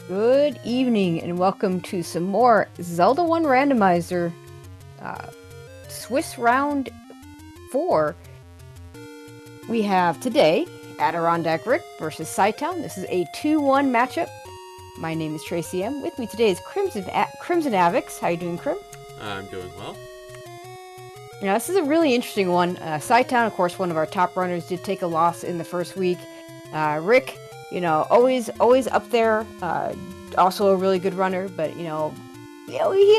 Good evening and welcome to some more Z1R Randomizer Swiss Round 4. We have today AdirondackRick versus Cytown. This is a 2-1 matchup. My name is Tracy M. With me today is Crimson Avix. How you doing, Crim? I'm doing well. Now, this is a really interesting one. Cytown, of course, one of our top runners, did take a loss in the first week. Rick, always up there. Also a really good runner, but he and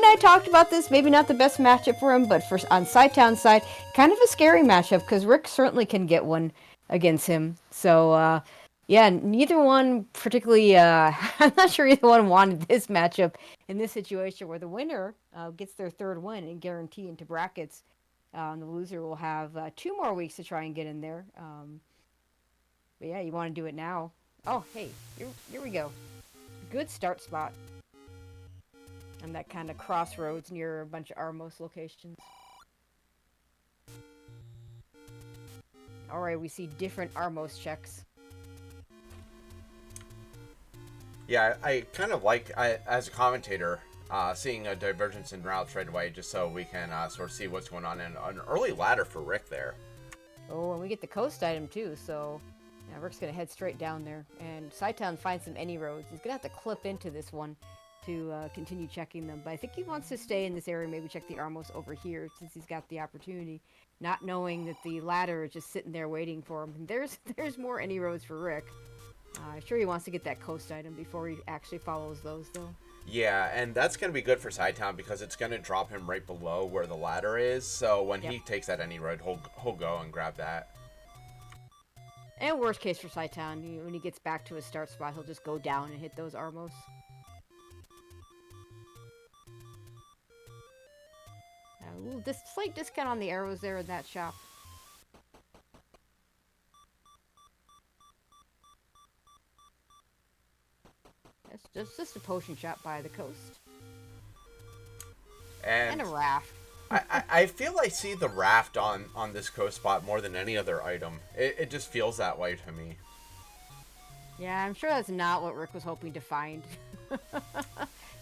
I talked about this. Maybe not the best matchup for him, but on Cytown's side, kind of a scary matchup because Rick certainly can get one against him. So, yeah, neither one particularly. I'm not sure either one wanted this matchup in this situation where the winner gets their third win and guarantee into brackets. The loser will have 2 more weeks to try and get in there. But yeah, you want to do it now. Oh, hey, here we go. Good start spot. And that kind of crossroads near a bunch of Armos locations. Alright, we see different Armos checks. Yeah, I kind of like, as a commentator, seeing a divergence in routes right away, just so we can sort of see what's going on. And an early ladder for Rick there. Oh, and we get the coast item too, so yeah, Rick's going to head straight down there. And Cytown finds some any roads. He's going to have to clip into this one to continue checking them. But I think he wants to stay in this area, maybe check the Armos over here since he's got the opportunity, not knowing that the ladder is just sitting there waiting for him. And there's more any roads for Rick. I'm sure he wants to get that coast item before he actually follows those, though. Yeah, and that's going to be good for Cytown because it's going to drop him right below where the ladder is. So when he takes that any road, he'll go and grab that. And worst case for Cytown, when he gets back to his start spot, he'll just go down and hit those Armos. Ooh, this slight discount on the arrows there in that shop. It's just a potion shop by the coast. And a raft. I feel I see the raft on this coast spot more than any other item. It just feels that way to me. Yeah, I'm sure that's not what Rick was hoping to find.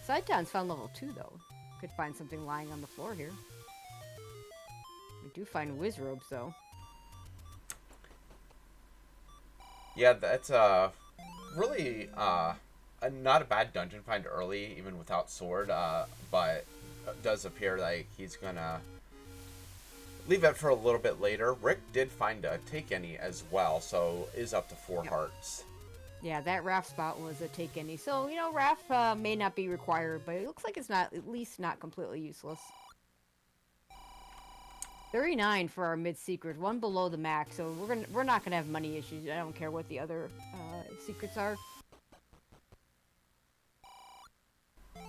Cytown's found level 2, though. Could find something lying on the floor here. We do find whiz robes, though. Yeah, that's really not a bad dungeon find early, even without sword, but it does appear like he's gonna leave it for a little bit later. Rick did find a take any as well, so is up to 4 hearts. Yeah, that raft spot was a take any. So, raft may not be required, but it looks like it's not, at least not completely useless. 39 for our mid-secret, one below the max, so we're not gonna have money issues. I don't care what the other secrets are.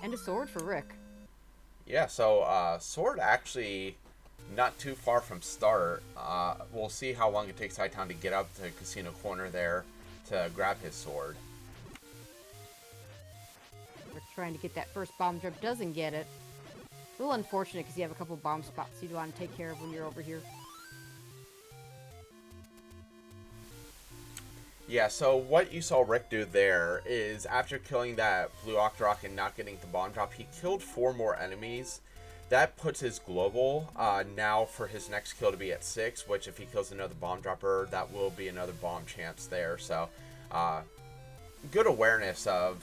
And a sword for Rick. Yeah, so sword actually not too far from start. We'll see how long it takes Cytown to get up to Casino Corner there to grab his sword. We're trying to get that first bomb drop, doesn't get it. A little unfortunate because you have a couple bomb spots you'd want to take care of when you're over here. Yeah, so what you saw Rick do there is after killing that blue Octorok and not getting the bomb drop, he killed 4 more enemies. That puts his global now for his next kill to be at 6, which if he kills another bomb dropper, that will be another bomb chance there. So good awareness of,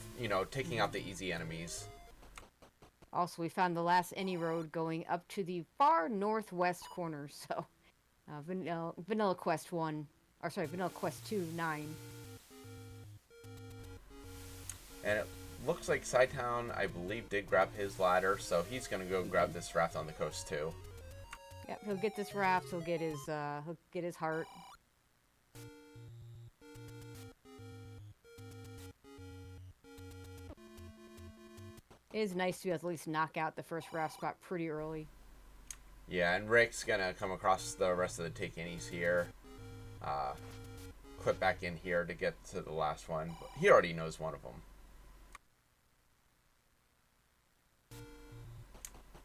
taking out the easy enemies. Also, we found the last any road going up to the far northwest corner, so Vanilla Quest 1, or sorry, Vanilla Quest 2, 9. And it looks like Cytown, I believe, did grab his ladder, so he's going to go grab this raft on the coast too. Yep, he'll get this raft, he'll get his heart. It is nice to at least knock out the first raft spot pretty early. Yeah, and Rick's going to come across the rest of the take-anis here. Clip back in here to get to the last one. But he already knows one of them.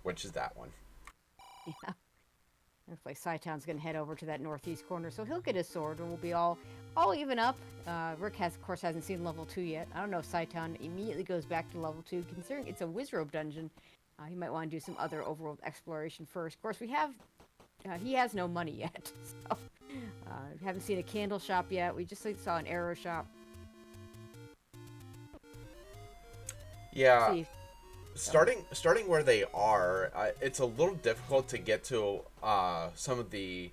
Which is that one. Yeah. Looks like Cytown's going to head over to that northeast corner, so he'll get his sword, and we'll be all even up. Rick of course, hasn't seen level 2 yet. I don't know if Cytown immediately goes back to level 2, considering it's a Wizrobe dungeon. He might want to do some other overworld exploration first. Of course, he has no money yet, so haven't seen a candle shop yet. We just saw an arrow shop. Yeah. Starting where they are, it's a little difficult to get to some of the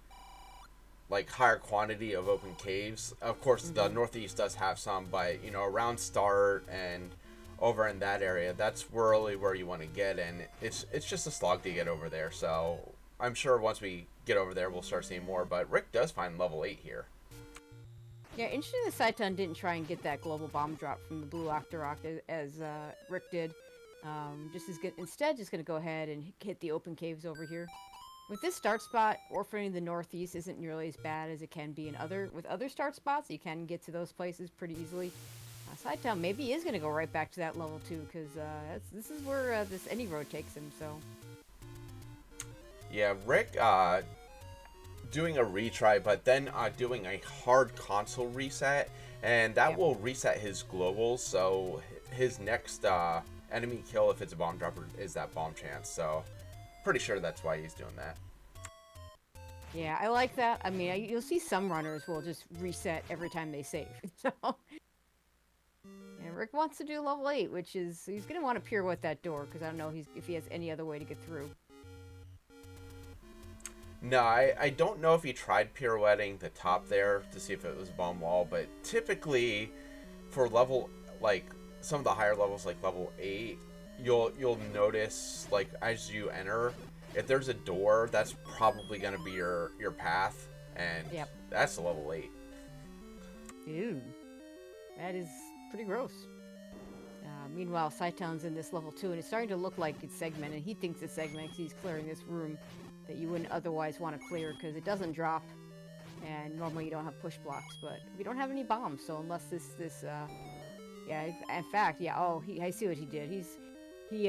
like higher quantity of open caves. Of course, the northeast does have some, but you know, around start and over in that area, that's really where you want to get, and it's just a slog to get over there. So I'm sure once we get over there, we'll start seeing more. But Rick does find level 8 here. Yeah, interesting that Cytown didn't try and get that global bomb drop from the blue Octorok as Rick did. Instead, just going to go ahead and hit the open caves over here. With this start spot, orphaning the northeast isn't nearly as bad as it can be with other start spots. You can get to those places pretty easily. Cytown maybe is going to go right back to that level 2, because this is where this any road takes him. So yeah, Rick doing a retry, but then doing a hard console reset, and that will reset his globals. So his next enemy kill, if it's a bomb dropper, is that bomb chance. So pretty sure that's why he's doing that. Yeah, I like that. I mean, you'll see some runners will just reset every time they save. So and Rick wants to do level 8, which is he's going to want to pirouette that door, because I don't know if he has any other way to get through. No, I don't know if he tried pirouetting the top there to see if it was a bomb wall, but typically for level, like some of the higher levels, like level 8, you'll notice, like, as you enter, if there's a door, that's probably going to be your path, and that's a level 8. Ew. That is pretty gross. Meanwhile, Cytown's in this level 2, and it's starting to look like it's segmented. He thinks it's segmented because he's clearing this room that you wouldn't otherwise want to clear, because it doesn't drop, and normally you don't have push blocks, but we don't have any bombs, so unless in fact, I see what he did. He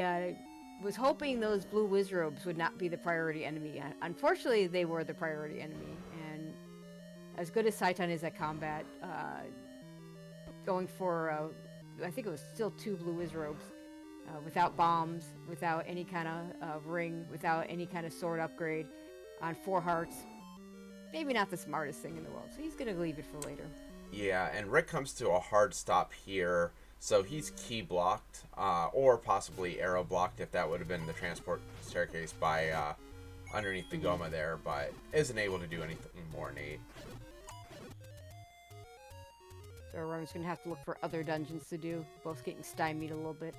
was hoping those blue Wizrobes would not be the priority enemy. Unfortunately, they were the priority enemy, and as good as Cytown is at combat, going for, I think it was still 2 blue Wizrobes, without bombs, without any kind of ring, without any kind of sword upgrade, on 4 hearts. Maybe not the smartest thing in the world, so he's going to leave it for later. Yeah, and Rick comes to a hard stop here, so he's key blocked, or possibly arrow blocked if that would have been the transport staircase by underneath the Goma there, but isn't able to do anything more than 8. So our runner's going to have to look for other dungeons to do, both getting stymied a little bit.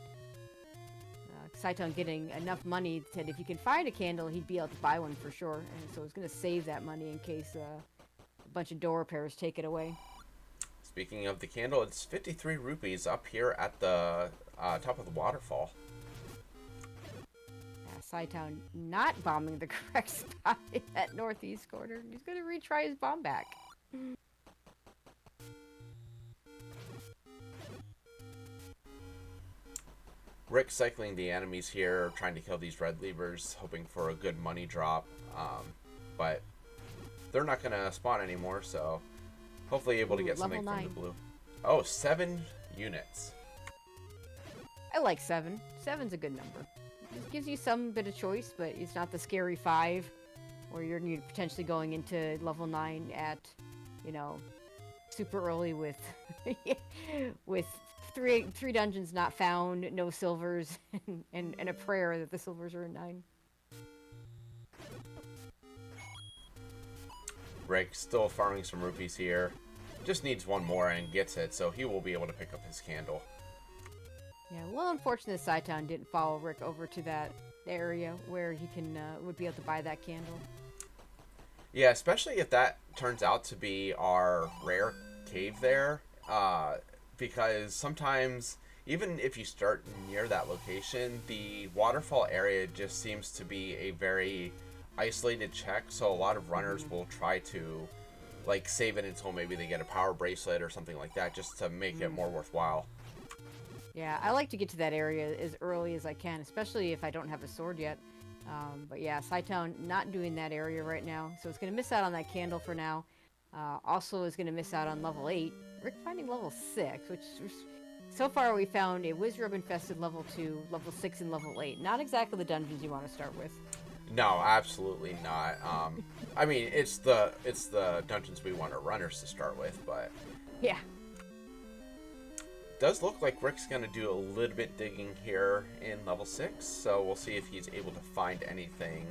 Cytown getting enough money that if he can find a candle, he'd be able to buy one for sure, and so he's going to save that money in case a bunch of door repairs take it away. Speaking of the candle, it's 53 rupees up here at the top of the waterfall. Cytown not bombing the correct spot in that northeast corner. He's going to retry his bomb back. Rick cycling the enemies here, trying to kill these red levers, hoping for a good money drop, but they're not going to spawn anymore, so hopefully able to get something from the blue. Oh, 7 units. I like 7. 7's a good number. It gives you some bit of choice, but it's not the scary 5, where you're potentially going into level 9 at, super early with with three dungeons not found, no silvers, and a prayer that the silvers are in 9. Rick still farming some rupees here. Just needs one more and gets it, so he will be able to pick up his candle. Yeah, a little unfortunate Cytown didn't follow Rick over to that area where he would be able to buy that candle. Yeah, especially if that turns out to be our rare cave there, because sometimes, even if you start near that location, the waterfall area just seems to be a very isolated check, so a lot of runners will try to save it until maybe they get a power bracelet or something like that, just to make it more worthwhile. Yeah, I like to get to that area as early as I can, especially if I don't have a sword yet. But yeah, Cytown not doing that area right now, so it's going to miss out on that candle for now. Also is going to miss out on level 8. Rick finding level 6, which so far we found a Wizrobe infested level 2, level 6, and level 8. Not exactly the dungeons you want to start with. No, absolutely not. I mean, it's the dungeons we want our runners to start with, but Yeah. does look like Rick's going to do a little bit digging here in level 6, so we'll see if he's able to find anything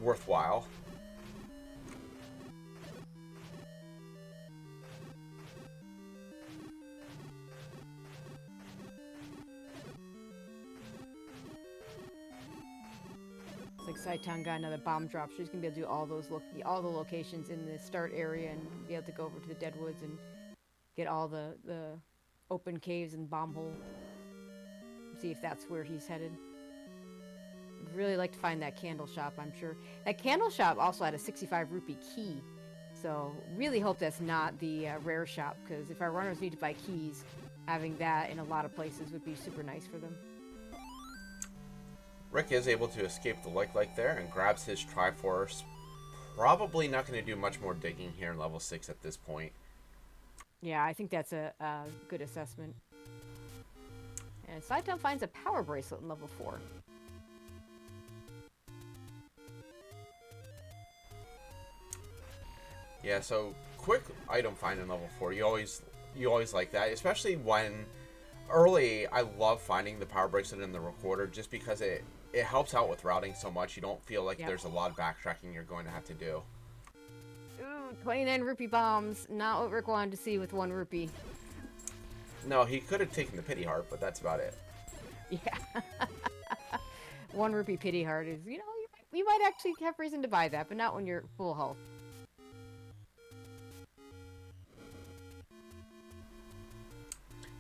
worthwhile. Looks like Cytown got another bomb drop. She's going to be able to do all the locations in the start area and be able to go over to the Deadwoods and get all the open caves and bomb hole. See if that's where he's headed. I'd really like to find that candle shop, I'm sure. That candle shop also had a 65 rupee key. So really hope that's not the rare shop, because if our runners need to buy keys, having that in a lot of places would be super nice for them. Rick is able to escape the like there and grabs his Triforce. Probably not going to do much more digging here in level 6 at this point. Yeah, I think that's a good assessment. And Cytown finds a power bracelet in level 4. Yeah, so quick item find in level 4. You always like that, especially when early. I love finding the power bracelet in the recorder just because it helps out with routing so much. You don't feel like there's a lot of backtracking you're going to have to do. Ooh, 29 rupee bombs. Not what Rick wanted to see with 1 rupee. No, he could have taken the pity heart, but that's about it. Yeah. 1 rupee pity heart is, you might actually have reason to buy that, but not when you're full health.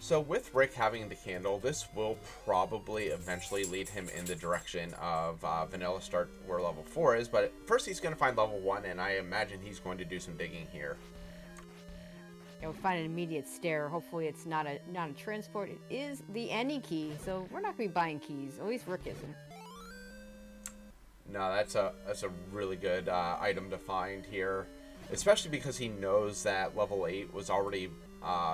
So with Rick having the candle, this will probably eventually lead him in the direction of Vanilla Start where level 4 is, but first he's going to find level 1, and I imagine he's going to do some digging here. Yeah, we'll find an immediate stair. Hopefully it's not a transport. It is the any key, so we're not going to be buying keys. At least Rick isn't. No, that's a really good item to find here, especially because he knows that level 8 was already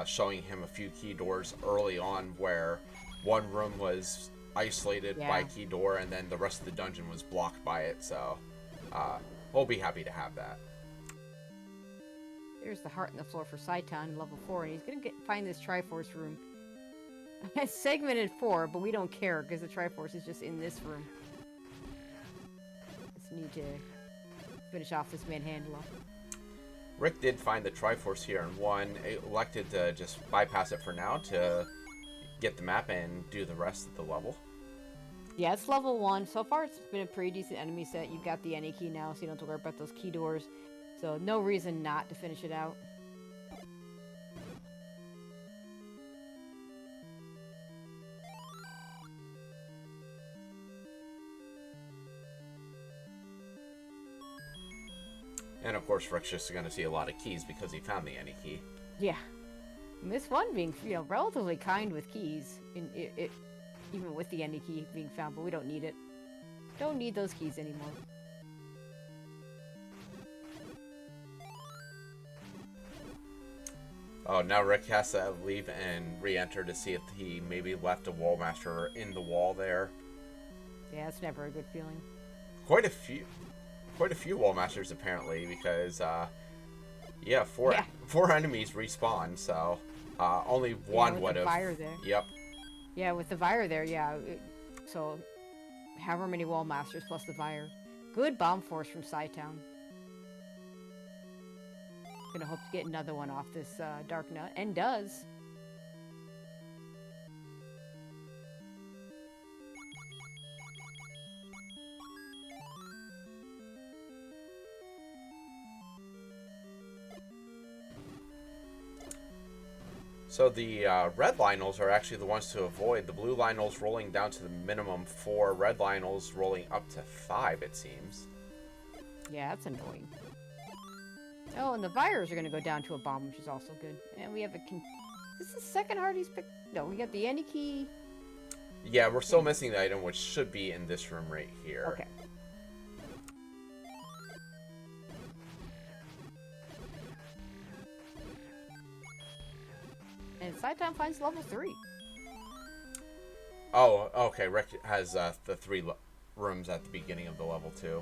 showing him a few key doors early on where one room was isolated by a key door and then the rest of the dungeon was blocked by it, so we'll be happy to have that. There's the heart in the floor for Cytown, level 4, and he's going to find this Triforce room. It's segmented 4, but we don't care because the Triforce is just in this room. Just need to finish off this manhandler. Rick did find the Triforce here in 1, elected to just bypass it for now to get the map and do the rest of the level. Yeah, it's level 1. So far it's been a pretty decent enemy set. You've got the any key now, so you don't have to worry about those key doors. So no reason not to finish it out. And of course, Rick's just going to see a lot of keys because he found the any key. Yeah. Miss One being, relatively kind with keys, even with the any key being found, but we don't need it. Don't need those keys anymore. Oh, now Rick has to leave and re-enter to see if he maybe left a Wallmaster in the wall there. Yeah, it's never a good feeling. Quite a few Wallmasters apparently, because four enemies respawn, so only one would have. With the fire there. Yep. Yeah, with the Vire there, so however many Wallmasters plus the Vire. Good bomb force from Cytown. Gonna hope to get another one off this Dark Nut, and does. So the red Lionels are actually the ones to avoid. The blue Lionels rolling down to the minimum 4, red Lionels rolling up to 5, it seems. Yeah, that's annoying. Oh, and the Vires are going to go down to a bomb, which is also good. And we have a... Is this the second hard he's picked? No, we got the any key. Yeah, we're still missing the item, which should be in this room right here. Okay. And cytown finds level 3. Oh, okay. Rick has the three rooms at the beginning of the level 2.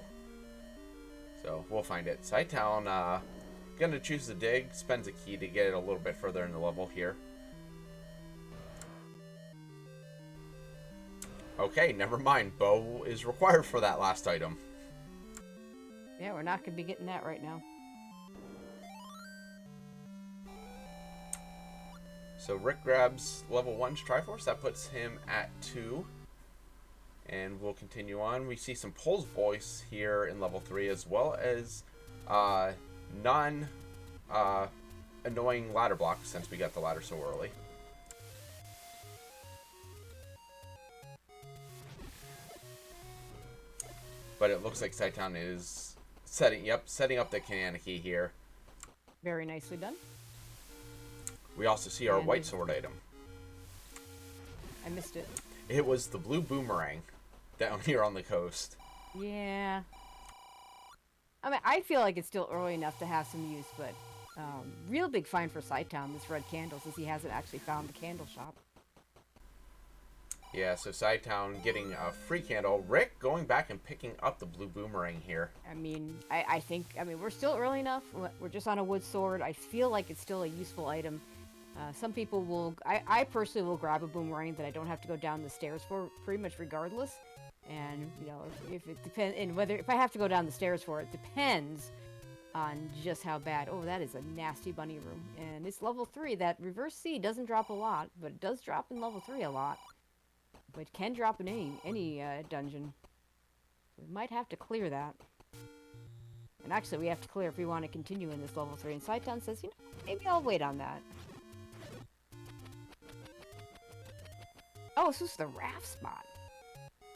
So we'll find it. Cytown, gonna choose the dig, spends a key to get it a little bit further in the level here. Okay, never mind. Bow is required for that last item. Yeah, we're not going to be getting that right now. So Rick grabs level 1's Triforce. That puts him at 2. And we'll continue on. We see some Pulse Voice here in level 3, as well as non-annoying ladder blocks, since we got the ladder so early. But it looks like Cytown is setting up the Kananaki here. Very nicely done. We also see our white sword item. I missed it. It was the blue boomerang down here on the coast. Yeah. I mean, I feel like it's still early enough to have some use, but real big find for Cytown, this red candle, since he hasn't actually found the candle shop. Yeah, so Cytown getting a free candle. Rick going back and picking up the blue boomerang here. I mean, I think, we're still early enough. We're just on a wood sword. I feel like it's still a useful item. Some people will, I personally will grab a boomerang that I don't have to go down the stairs for, pretty much regardless. And, you know, if it depends, and if I have to go down the stairs for it, depends on just how bad. Oh, that is a nasty bunny room. And it's level 3. That reverse C doesn't drop a lot, but it does drop in level 3 a lot. But it can drop in any dungeon. We might have to clear that. And actually, we have to clear if we want to continue in this level 3. And Cytown says, you know, maybe I'll wait on that. Oh, so this is the raft spot.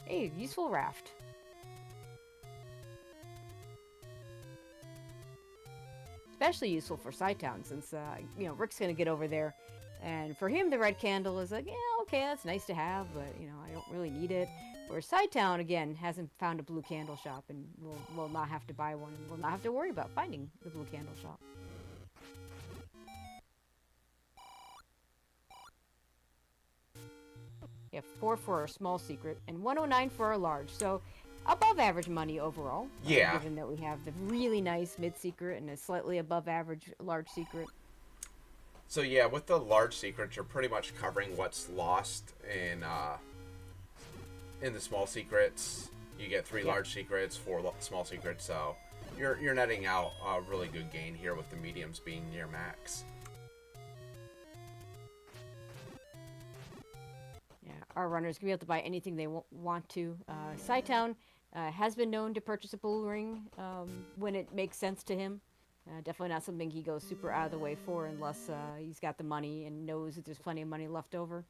Hey, useful raft. Especially useful for Cytown, since, you know, Rick's going to get over there. And for him, the red candle is like, yeah, okay, that's nice to have, but, you know, I don't really need it. Whereas Cytown, again, hasn't found a blue candle shop, and will not have to buy one, and will not have to worry about finding the blue candle shop. Yeah, 4 for our small secret, and 109 for our large, so above average money overall. Yeah. Given that we have the really nice mid secret and a slightly above average large secret. So yeah, with the large secrets, you're pretty much covering what's lost in the small secrets. You get 3 large secrets, 4 small secrets, so you're netting out a really good gain here with the mediums being near max. Yeah, our runners can be able to buy anything they want to. Cytown has been known to purchase a blue ring when it makes sense to him. Definitely not something he goes super out of the way for unless he's got the money and knows that there's plenty of money left over.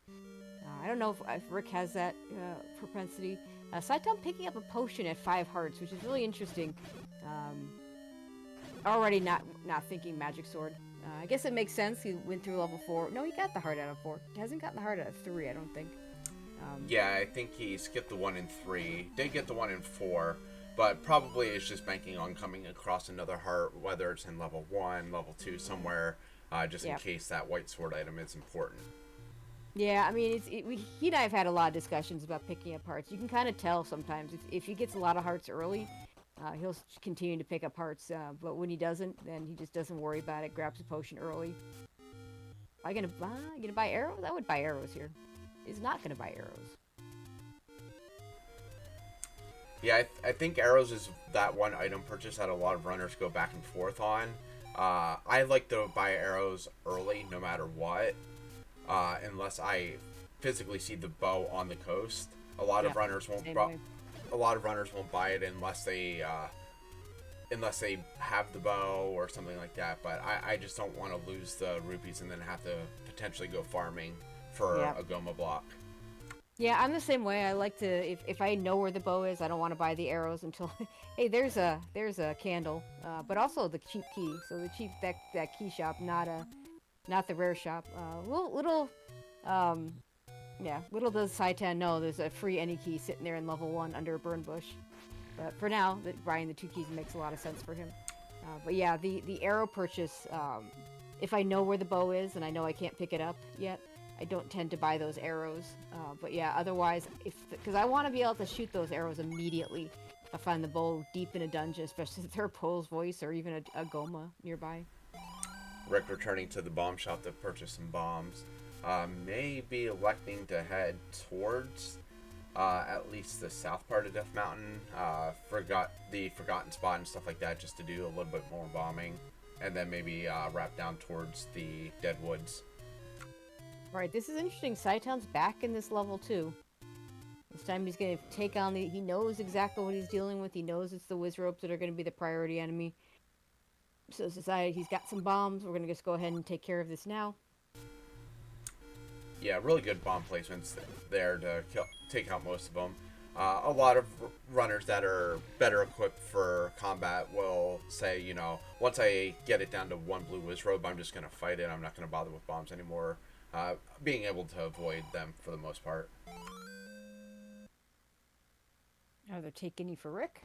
I don't know if Rick has that propensity. Cytown picking up a potion at 5 hearts, which is really interesting. Already not thinking magic sword. I guess it makes sense. He went through level 4. No, he got the heart out of 4. He hasn't gotten the heart out of 3, I don't think. Yeah, I think he skipped the one in 3. Did get the one in 4. But probably is just banking on coming across another heart, whether it's in level 1, level 2, somewhere, just in case that white sword item is important. Yeah, I mean, he and I have had a lot of discussions about picking up hearts. You can kind of tell sometimes. If he gets a lot of hearts early, he'll continue to pick up hearts. But when he doesn't, then he just doesn't worry about it, grabs a potion early. Am I going to buy arrows? I would buy arrows here. He's not going to buy arrows. Yeah, I think arrows is that one item purchase that a lot of runners go back and forth on. I like to buy arrows early, no matter what, unless I physically see the bow on the coast. A lot of runners won't. A lot of runners won't buy it unless they have the bow or something like that. But I just don't want to lose the rupees and then have to potentially go farming for a Goma block. Yeah, I'm the same way. I like to, if I know where the bow is, I don't want to buy the arrows until, hey, there's a candle, but also the cheap key. So the cheap that key shop, not the rare shop. Little Yeah, little does Cytown know there's a free any key sitting there in level 1 under a burn bush. But for now, buying the 2 keys makes a lot of sense for him. But yeah, the arrow purchase, if I know where the bow is and I know I can't pick it up yet, I don't tend to buy those arrows. But yeah, otherwise, because I want to be able to shoot those arrows immediately if I find the bow deep in a dungeon, especially if there's a Pole's Voice or even a Goma nearby. Rick returning to the bomb shop to purchase some bombs. May be electing to head towards at least the south part of Death Mountain, Forgotten Spot and stuff like that, just to do a little bit more bombing, and then maybe wrap down towards the Dead Woods. Alright, this is interesting. Cytown's back in this level too. This time he's going to take on he knows exactly what he's dealing with. He knows it's the Wizropes that are going to be the priority enemy. So it's decided he's got some bombs. We're going to just go ahead and take care of this now. Yeah, really good bomb placements there to take out most of them. A lot of runners that are better equipped for combat will say, you know, once I get it down to one blue Wizrobe, I'm just going to fight it. I'm not going to bother with bombs anymore. Being able to avoid them for the most part. Are they taking you for Rick?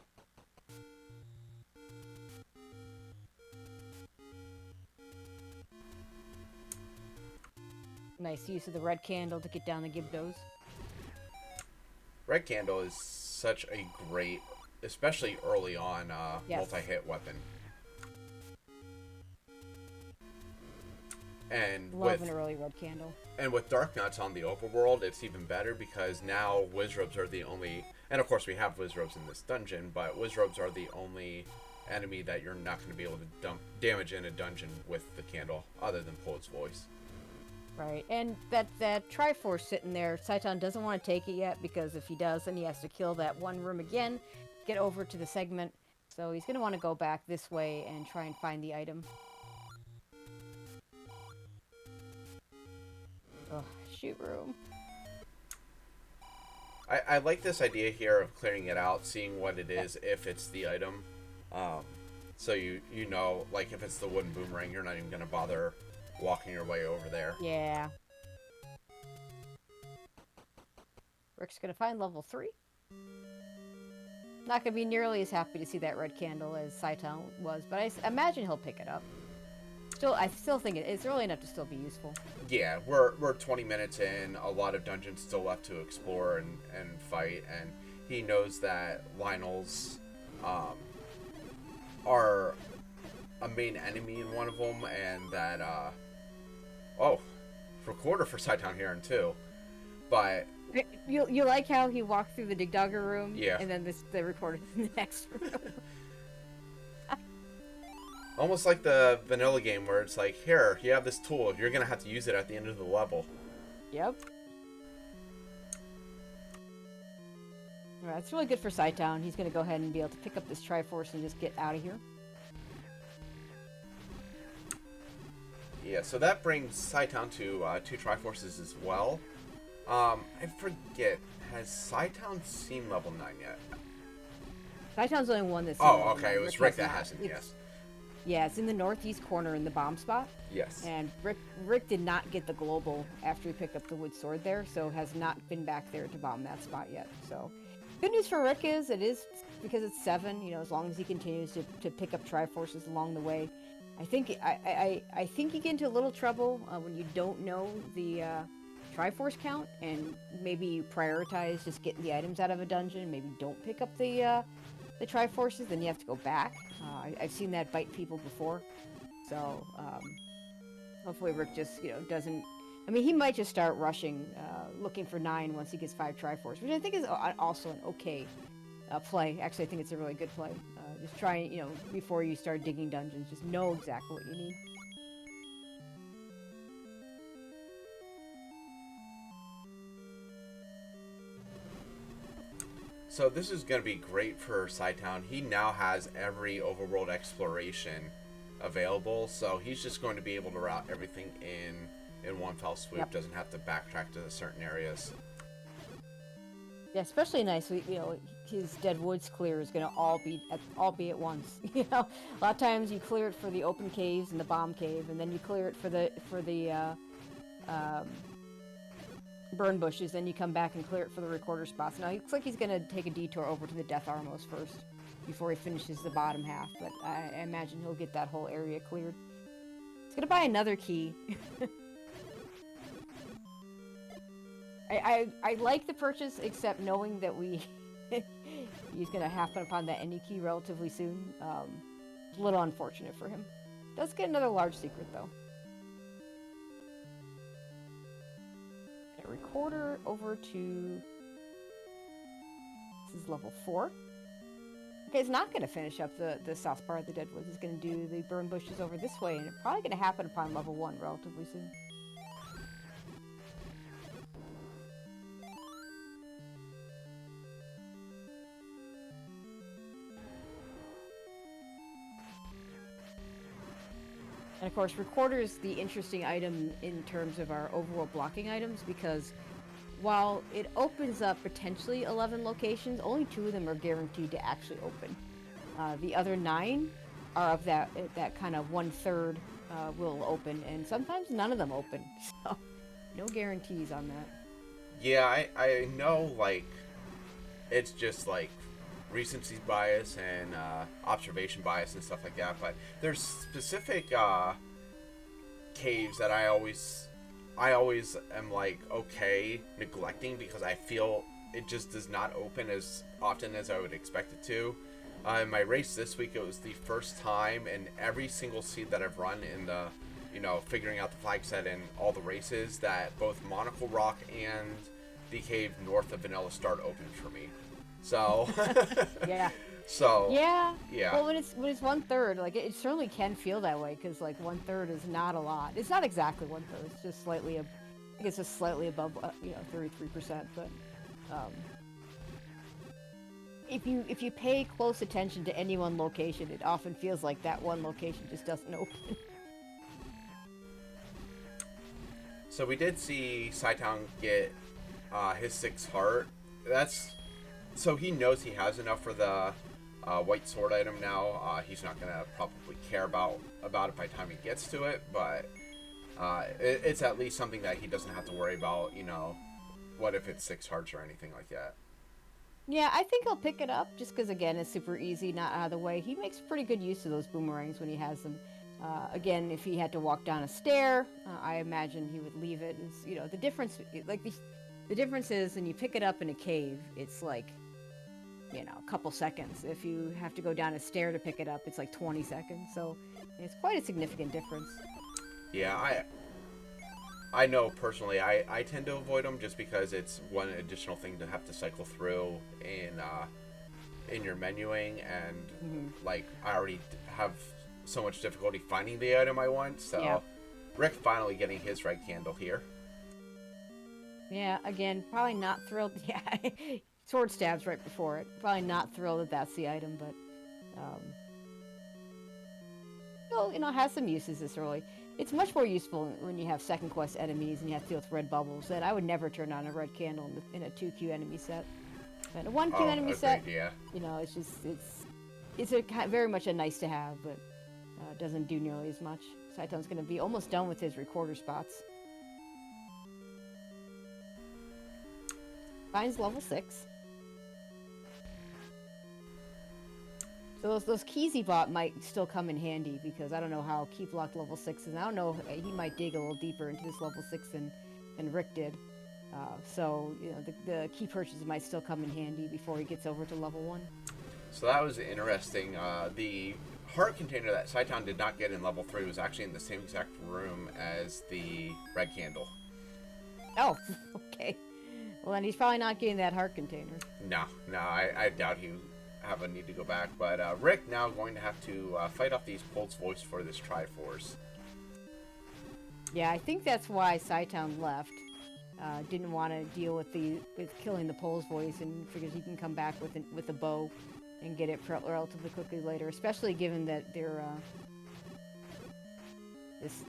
Nice use of the red candle to get down the Gibdos. Red Candle is such a great, especially early on, yes. multi-hit weapon. And Love an early red candle. And with Dark Nuts on the overworld, it's even better because now Wizrobes are the only, and of course we have Wizrobes in this dungeon, but Wizrobes are the only enemy that you're not going to be able to dump damage in a dungeon with the candle, other than Poet's Voice. Right, and that Triforce sitting there, Cytown doesn't want to take it yet, because if he does, then he has to kill that one room again, get over to the segment, so he's going to want to go back this way and try and find the item. Ugh, shoot room. I like this idea here of clearing it out, seeing what it is, if it's the item. So you know, like if it's the wooden boomerang, you're not even going to bother walking your way over there. Yeah. Rick's gonna find level 3. Not gonna be nearly as happy to see that red candle as Cytown was, but I imagine he'll pick it up. I still think it's early enough to still be useful. Yeah, we're 20 minutes in, a lot of dungeons still left to explore and fight, and he knows that Lionels are a main enemy in one of them, and that recorder for Cytown here too, but you like how he walked through the Dig Dogger room, yeah, and then the recorder in the next room. Almost like the vanilla game where it's like, here, you have this tool, you're gonna have to use it at the end of the level. Yep. Alright, it's really good for Cytown. He's gonna go ahead and be able to pick up this Triforce and just get out of here. Yeah, so that brings Cytown to 2 Triforces as well. I forget, has Cytown seen level 9 yet? Cytown's the only one that's... Oh, okay, it was Rick that hasn't, yes. Yeah, it's in the northeast corner in the bomb spot. Yes. And Rick did not get the global after he picked up the wood sword there, so has not been back there to bomb that spot yet. So, good news for Rick is, because it's 7, you know, as long as he continues to pick up Triforces along the way. I think you get into a little trouble when you don't know the Triforce count, and maybe you prioritize just getting the items out of a dungeon, maybe don't pick up the Triforces, then you have to go back. I've seen that bite people before, so hopefully Rick just, you know, doesn't... I mean, he might just start rushing, looking for 9 once he gets 5 Triforce, which I think is also an okay play. Actually, I think it's a really good play. Just try, you know, before you start digging dungeons, just know exactly what you need. So this is going to be great for Cytown. He now has every overworld exploration available, so he's just going to be able to route everything in one fell swoop. Yep. Doesn't have to backtrack to certain areas. Yeah, especially nice. You know, his Dead Woods clear is going to all be at once. You know, a lot of times you clear it for the open caves and the bomb cave, and then you clear it for the burn bushes, then you come back and clear it for the recorder spots. Now, it looks like he's going to take a detour over to the Death Armos first before he finishes the bottom half, but I imagine he'll get that whole area cleared. He's going to buy another key. I like the purchase, except knowing that he's going to happen upon that any key relatively soon. It's a little unfortunate for him. Does get another large secret, though. A recorder over to... This is level 4. Okay, it's not going to finish up the south part of the Deadwoods. It's going to do the burn bushes over this way, and it's probably going to happen upon level 1 relatively soon. And of course, Recorder is the interesting item in terms of our overall blocking items, because while it opens up potentially 11 locations, only 2 of them are guaranteed to actually open. The other 9 are of that kind of 1/3 will open, and sometimes none of them open. So, no guarantees on that. Yeah, I know, like, it's just, like, recency bias and observation bias and stuff like that, but there's specific caves that I always am, like, okay neglecting because I feel it just does not open as often as I would expect it to. In my race this week, it was the first time in every single seed that I've run in the, figuring out the flag set in all the races that both Monocle Rock and the cave north of Vanilla Start opened for me. So yeah. So yeah. Yeah. Well, when it's 1/3, like it certainly can feel that way, because like 1/3 is not a lot. It's not exactly 1/3. It's just slightly. I think it's just slightly above 33%. But if you pay close attention to any one location, it often feels like that one location just doesn't open. So we did see cytown get his 6th heart. So he knows he has enough for the white sword item now. He's not going to probably care about it by the time he gets to it, but it's at least something that he doesn't have to worry about, what if it's 6 hearts or anything like that. Yeah, I think he'll pick it up just because, again, it's super easy, not out of the way. He makes pretty good use of those boomerangs when he has them. Again, if he had to walk down a stair, I imagine he would leave it. And, the difference, the difference is when you pick it up in a cave, it's like, a couple seconds. If you have to go down a stair to pick it up, it's like 20 seconds. So it's quite a significant difference. Yeah, I know personally I tend to avoid them just because it's one additional thing to have to cycle through in your menuing, and like I already have so much difficulty finding the item I want. So yeah. Rick finally getting his red candle here. Yeah, again, probably not thrilled. Yeah, sword stabs right before it. Probably not thrilled that that's the item, but well, has some uses this early. It's much more useful when you have second quest enemies and you have to deal with red bubbles. That I would never turn on a red candle in a 2Q enemy set. But a 1Q enemy set, yeah. It's very much a nice to have, but doesn't do nearly as much. Cytown's going to be almost done with his recorder spots. Finds level 6. So those keys he bought might still come in handy, because I don't know how key blocked level 6 is. And I don't know, he might dig a little deeper into this level 6 than Rick did. So the key purchases might still come in handy before he gets over to level 1. So that was interesting. The heart container that Cytown did not get in level 3 was actually in the same exact room as the red candle. Oh, okay. Well, then he's probably not getting that heart container. No, I doubt he have a need to go back. But Rick now going to have to fight off these Pulse Voice for this Triforce. Yeah, I think that's why Cytown left. Didn't want to deal with killing the Pulse Voice, and figures he can come back with a bow and get it relatively quickly later. Especially given that they're this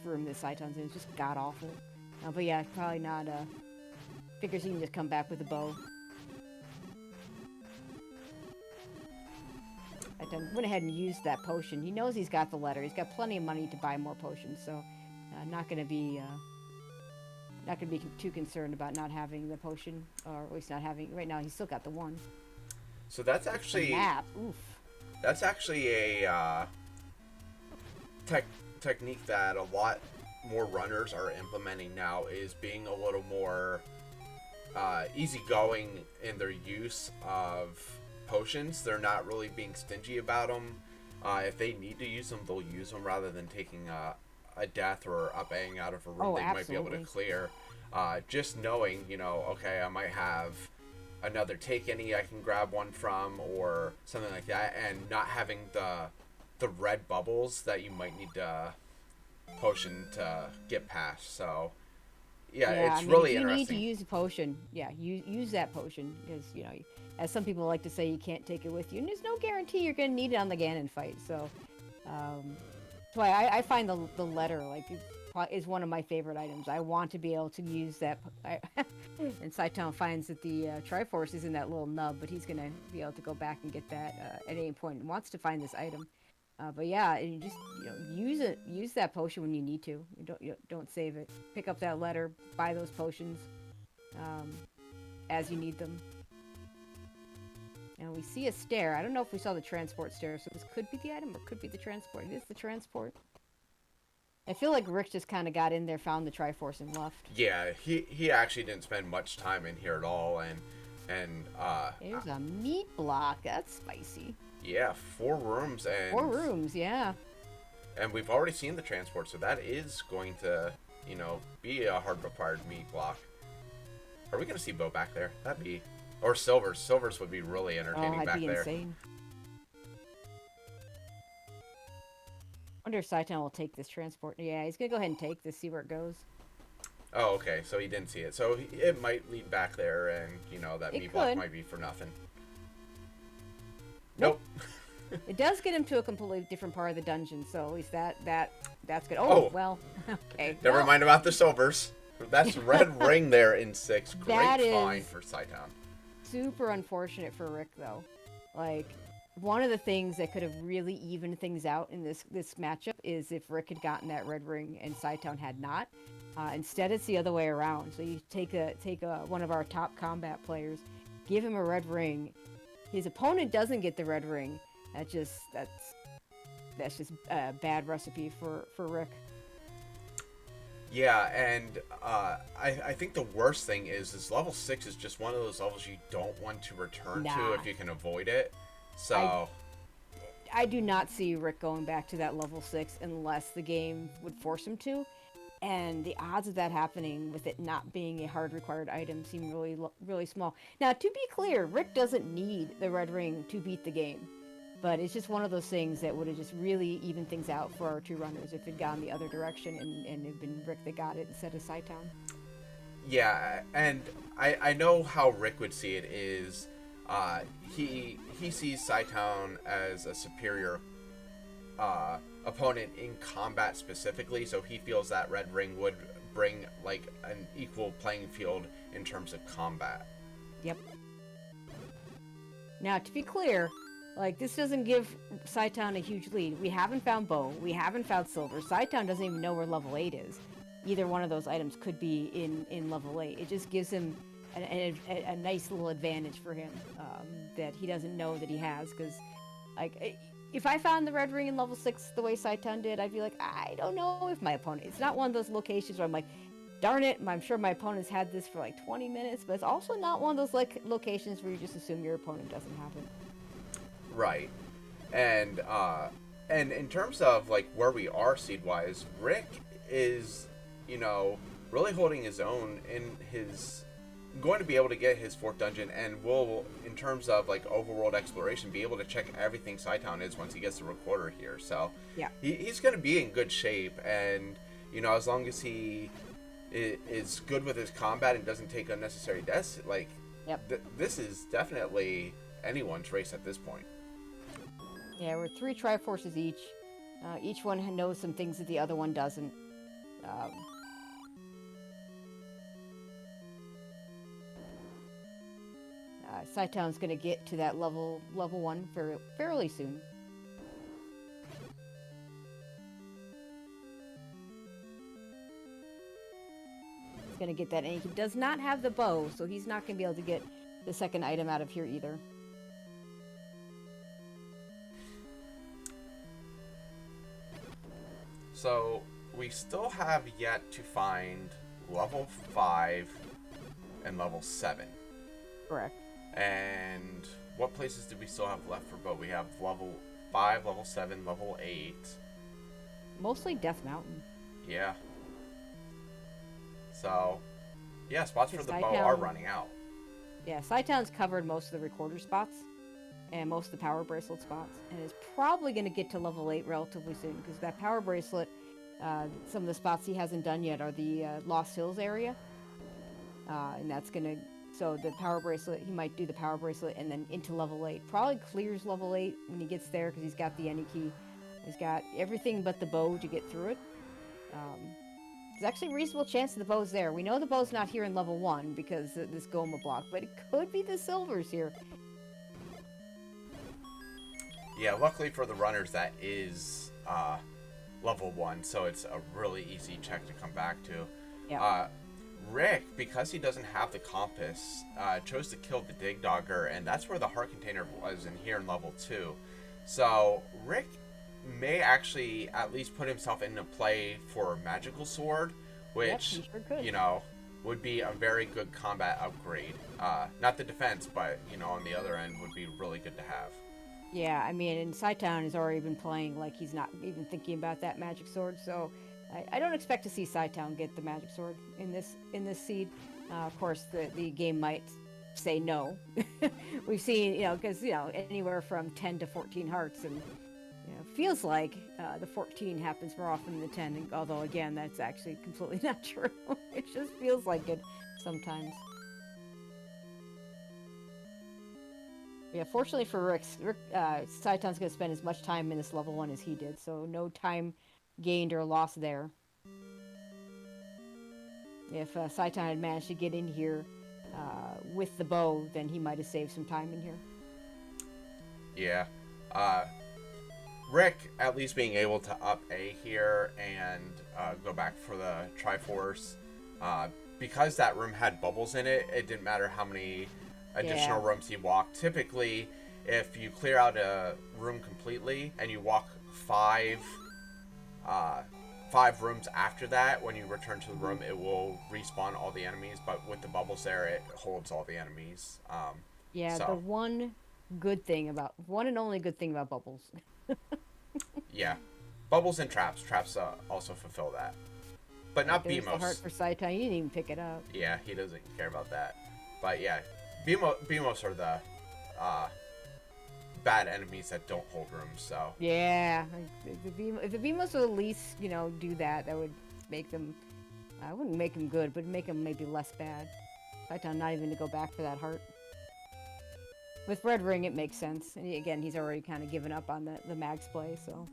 room that Cytown's in is just god awful. But yeah, probably not. Figures he can just come back with a bow. Cytown went ahead and used that potion. He knows he's got the letter. He's got plenty of money to buy more potions, so not going to be not gonna be too concerned about not having the potion, or at least not having. Right now, he's still got the one. So that's The actually map. Oof. a technique that a lot more runners are implementing now, is being a little more easygoing in their use of potions. They're not really being stingy about them. If they need to use them, they'll use them rather than taking a death or up-aing out of a room they might be able to clear. Just knowing, okay, I might have another take any I can grab one from or something like that, and not having the red bubbles that you might need to potion to get past. So yeah, it's really if you interesting. need to use a potion, use that potion, because as some people like to say, you can't take it with you, and there's no guarantee you're going to need it on the Ganon fight. So that's why I find the letter is one of my favorite items. I want to be able to use that. And Cytown finds that the Triforce is in that little nub, but he's going to be able to go back and get that at any point, and wants to find this item. But yeah, and you just use it. Use that potion when you need to. You don't save it. Pick up that letter. Buy those potions as you need them. And we see a stair. I don't know if we saw the transport stair, so this could be the item or could be the transport. It is the transport. I feel like Rick just kind of got in there, found the Triforce, and left. Yeah, he actually didn't spend much time in here at all, and there's a meat block. That's spicy. Yeah, 4 rooms and 4 rooms, yeah. And we've already seen the transport, so that is going to, be a hard required meat block. Are we going to see Bo back there? That'd be, or Silvers. Silvers would be really entertaining back there. Insane. I wonder if Cytown will take this transport. Yeah, he's gonna go ahead and take this, see where it goes. Oh, okay. So he didn't see it. So it might lead back there, and that meat block might be for nothing. Nope. It does get him to a completely different part of the dungeon, so at least that's good. Oh, well, okay. Never mind about the Silvers. That's red ring there in 6. Great find for Cytown. Super unfortunate for Rick, though. One of the things that could have really evened things out in this matchup is if Rick had gotten that red ring and Cytown had not. Instead, it's the other way around. So you take one of our top combat players, give him a red ring. His opponent doesn't get the red ring. That's just a bad recipe for Rick. Yeah, and I think the worst thing is level 6 is just one of those levels you don't want to return to if you can avoid it. So I do not see Rick going back to that level 6 unless the game would force him to. And the odds of that happening with it not being a hard required item seem really, really small. Now, to be clear, Rick doesn't need the red ring to beat the game. But it's just one of those things that would have just really evened things out for our 2 runners if it had gone the other direction and it had been Rick that got it instead of Cytown. Yeah, and I know how Rick would see it is he sees Cytown as a superior opponent in combat specifically, so he feels that red ring would bring an equal playing field in terms of combat. Yep. Now, to be clear, this doesn't give Cytown a huge lead. We haven't found Bo. We haven't found Silver. Cytown doesn't even know where level 8 is. Either one of those items could be in level 8. It just gives him a nice little advantage for him that he doesn't know that he has. Because, if I found the red ring in level 6 the way Cytown did, I'd be like, I don't know if my opponent... It's not one of those locations where I'm like, darn it, I'm sure my opponent's had this for 20 minutes. But it's also not one of those locations where you just assume your opponent doesn't have it. Right. And in terms of where we are seed wise, Rick is really holding his own in his going to be able to get his 4th dungeon, and will, in terms of overworld exploration, be able to check everything Cytown is once he gets the recorder here. So yeah, he's going to be in good shape, and as long as he is good with his combat and doesn't take unnecessary deaths, this is definitely anyone's race at this point. Yeah, we're 3 Triforces each. Each one knows some things that the other one doesn't. Cytown's going to get to that level 1 fairly soon. going to get that. And he does not have the bow, so he's not going to be able to get the second item out of here either. So we still have yet to find level 5 and level 7. Correct. And what places do we still have left for bow? We have level 5, level 7, level 8. Mostly Death Mountain. Yeah. So, yeah, spots for the bow Cytown, are running out. Yeah, Cytown's covered most of the recorder spots and most of the power bracelet spots, and is probably going to get to level 8 relatively soon, because that power bracelet, some of the spots he hasn't done yet are the Lost Hills area, and that's going to, so the power bracelet, he might do the power bracelet and then into level 8. Probably clears level 8 when he gets there, because he's got the any key. He's got everything but the bow to get through it. There's actually a reasonable chance the bow's there. We know the bow's not here in level 1 because of this Goma block, but it could be the silvers here. Yeah, luckily for the runners, that is level 1, so it's a really easy check to come back to. Yeah. Rick, because he doesn't have the compass, chose to kill the Dig Dogger, and that's where the heart container was in here in level 2. So Rick may actually at least put himself into play for a magical sword, which, yep, sure could. you know, would be a very good combat upgrade. Not the defense, but, you know, on the other end would be really good to have. Yeah, I mean, and Cytown has already been playing like he's not even thinking about that magic sword, so I don't expect to see Cytown get the magic sword in this seed. Of course, the game might say no. We've seen, you know, because, you know, anywhere from 10 to 14 hearts, and you know, feels like the 14 happens more often than the 10, although, again, that's actually completely not true. It just feels like it sometimes. Yeah, fortunately for Rick, Cytown's going to spend as much time in this level 1 as he did, so no time gained or lost there. If Cytown had managed to get in here with the bow, then he might have saved some time in here. Yeah. Rick, at least being able to up A here and go back for the Triforce, because that room had bubbles in it, it didn't matter how many additional rooms he walked. Typically, if you clear out a room completely and you walk five rooms after that, when you return to the room, it will respawn all the enemies, but with the bubbles there, it holds all the enemies. The one and only good thing about bubbles. Yeah, bubbles and traps. Traps also fulfill that, but not There's Beamos. The heart for Cytown, you didn't even pick it up. Yeah, he doesn't care about that. But yeah, Beamos are the bad enemies that don't hold rooms. So yeah, if the Beamos would at least, you know, do that, that would make them. I wouldn't make them good, but make them maybe less bad. Cytown not even to go back for that heart. With Red Ring, it makes sense. And again, he's already kind of given up on the Mags play, so.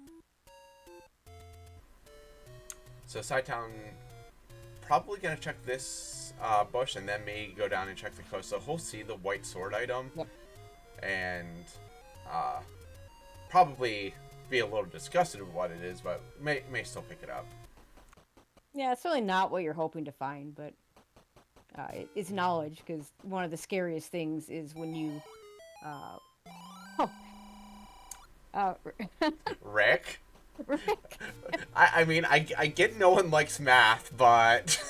So Cytown probably gonna check this bush and then may go down and check the coast. So he'll see the white sword item, yep, and probably be a little disgusted with what it is, but may still pick it up. Yeah, it's really not what you're hoping to find, but it's knowledge, because one of the scariest things is when you. Rick? I mean, I get no one likes math, but...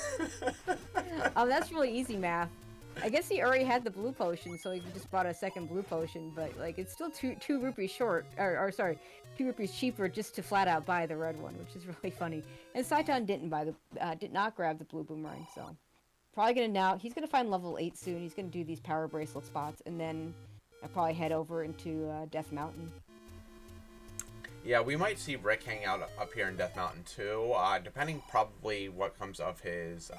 That's really easy math. I guess he already had the blue potion, so he just bought a second blue potion, but like it's still two rupees short, or sorry, 2 rupees cheaper just to flat out buy the red one, which is really funny. And Cytown did not grab the blue boomerang, so probably he's gonna find level 8 soon. He's gonna do these power bracelet spots, and then I'll probably head over into Death Mountain. Yeah, we might see Rick hang out up here in Death Mountain too, depending probably what comes of his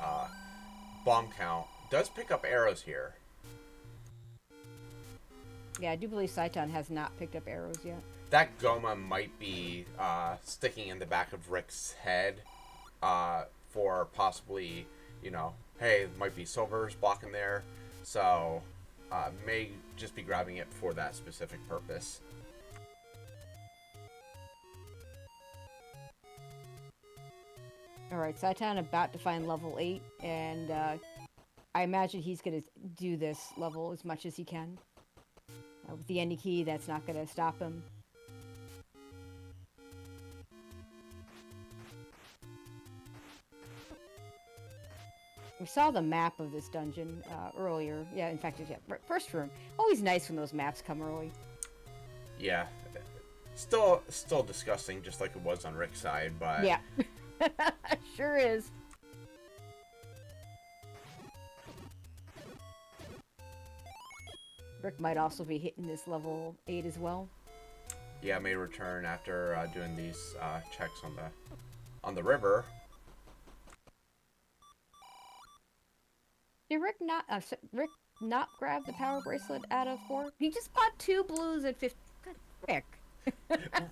bomb count. Does pick up arrows here. Yeah, I do believe Cytown has not picked up arrows yet. That Goma might be sticking in the back of Rick's head for possibly, you know, hey, it might be silvers blocking there. So, may just be grabbing it for that specific purpose. Alright, cytown about to find level 8, and I imagine he's gonna do this level as much as he can. With the any key, that's not gonna stop him. We saw the map of this dungeon earlier. Yeah, in fact, yeah, first room. Always nice when those maps come early. Yeah. Still disgusting, just like it was on Rick's side, but... Yeah. Sure is. Rick might also be hitting this level 8 as well. Yeah, may return after doing these checks on the river. Did Rick not grab the power bracelet out of 4? He just bought 2 blues at 50. God, Rick.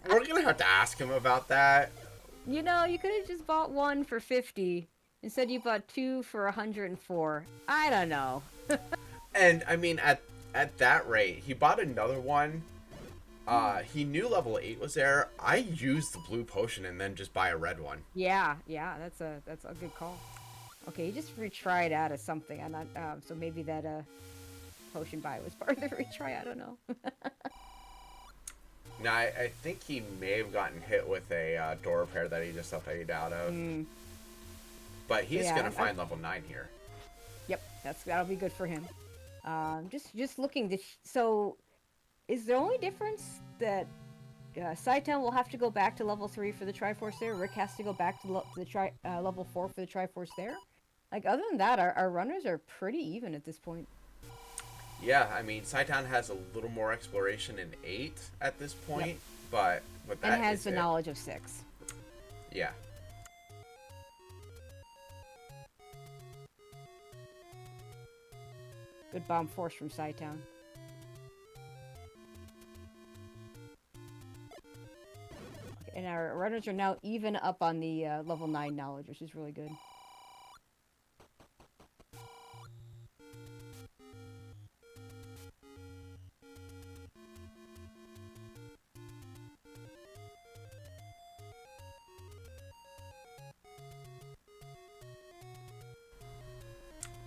We're gonna have to ask him about that. You know, you could have just bought 1 for 50. Instead, you bought 2 for 104. I don't know. And I mean, at that rate, he bought another one. He knew level 8 was there. I used the blue potion and then just buy a red one. Yeah, that's a good call. Okay, he just retried out of something. I'm not, so maybe that potion buy was part of the retry. I don't know. Now, I think he may have gotten hit with a door repair that he just updated out of. But he's gonna find level 9 here. Yep, that'll be good for him. Just looking to so, is the only difference that cytown will have to go back to level 3 for the Triforce there? Rick has to go back to the level 4 for the Triforce there? Like, other than that, our runners are pretty even at this point. Yeah, I mean, cytown has a little more exploration in 8 at this point, yep. But with that, and has the knowledge of 6. Yeah. Good bomb force from cytown. And our runners are now even up on the level 9 knowledge, which is really good.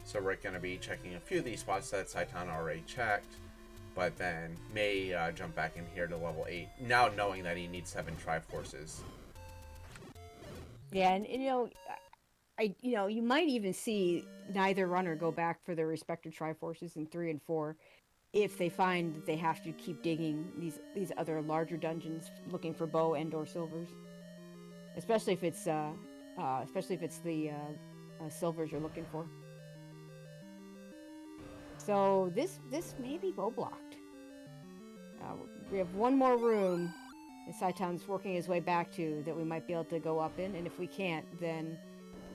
So we're going to be checking a few of these spots that cytown already checked, but then may jump back in here to level 8, now knowing that he needs 7 Triforces. Yeah, and you might even see neither runner go back for their respective Triforces in 3 and 4 if they find that they have to keep digging these other larger dungeons looking for bow and or silvers. Especially if it's the silvers you're looking for. So this may be bow blocked. We have one more room that cytown's working his way back to that we might be able to go up in, and if we can't, then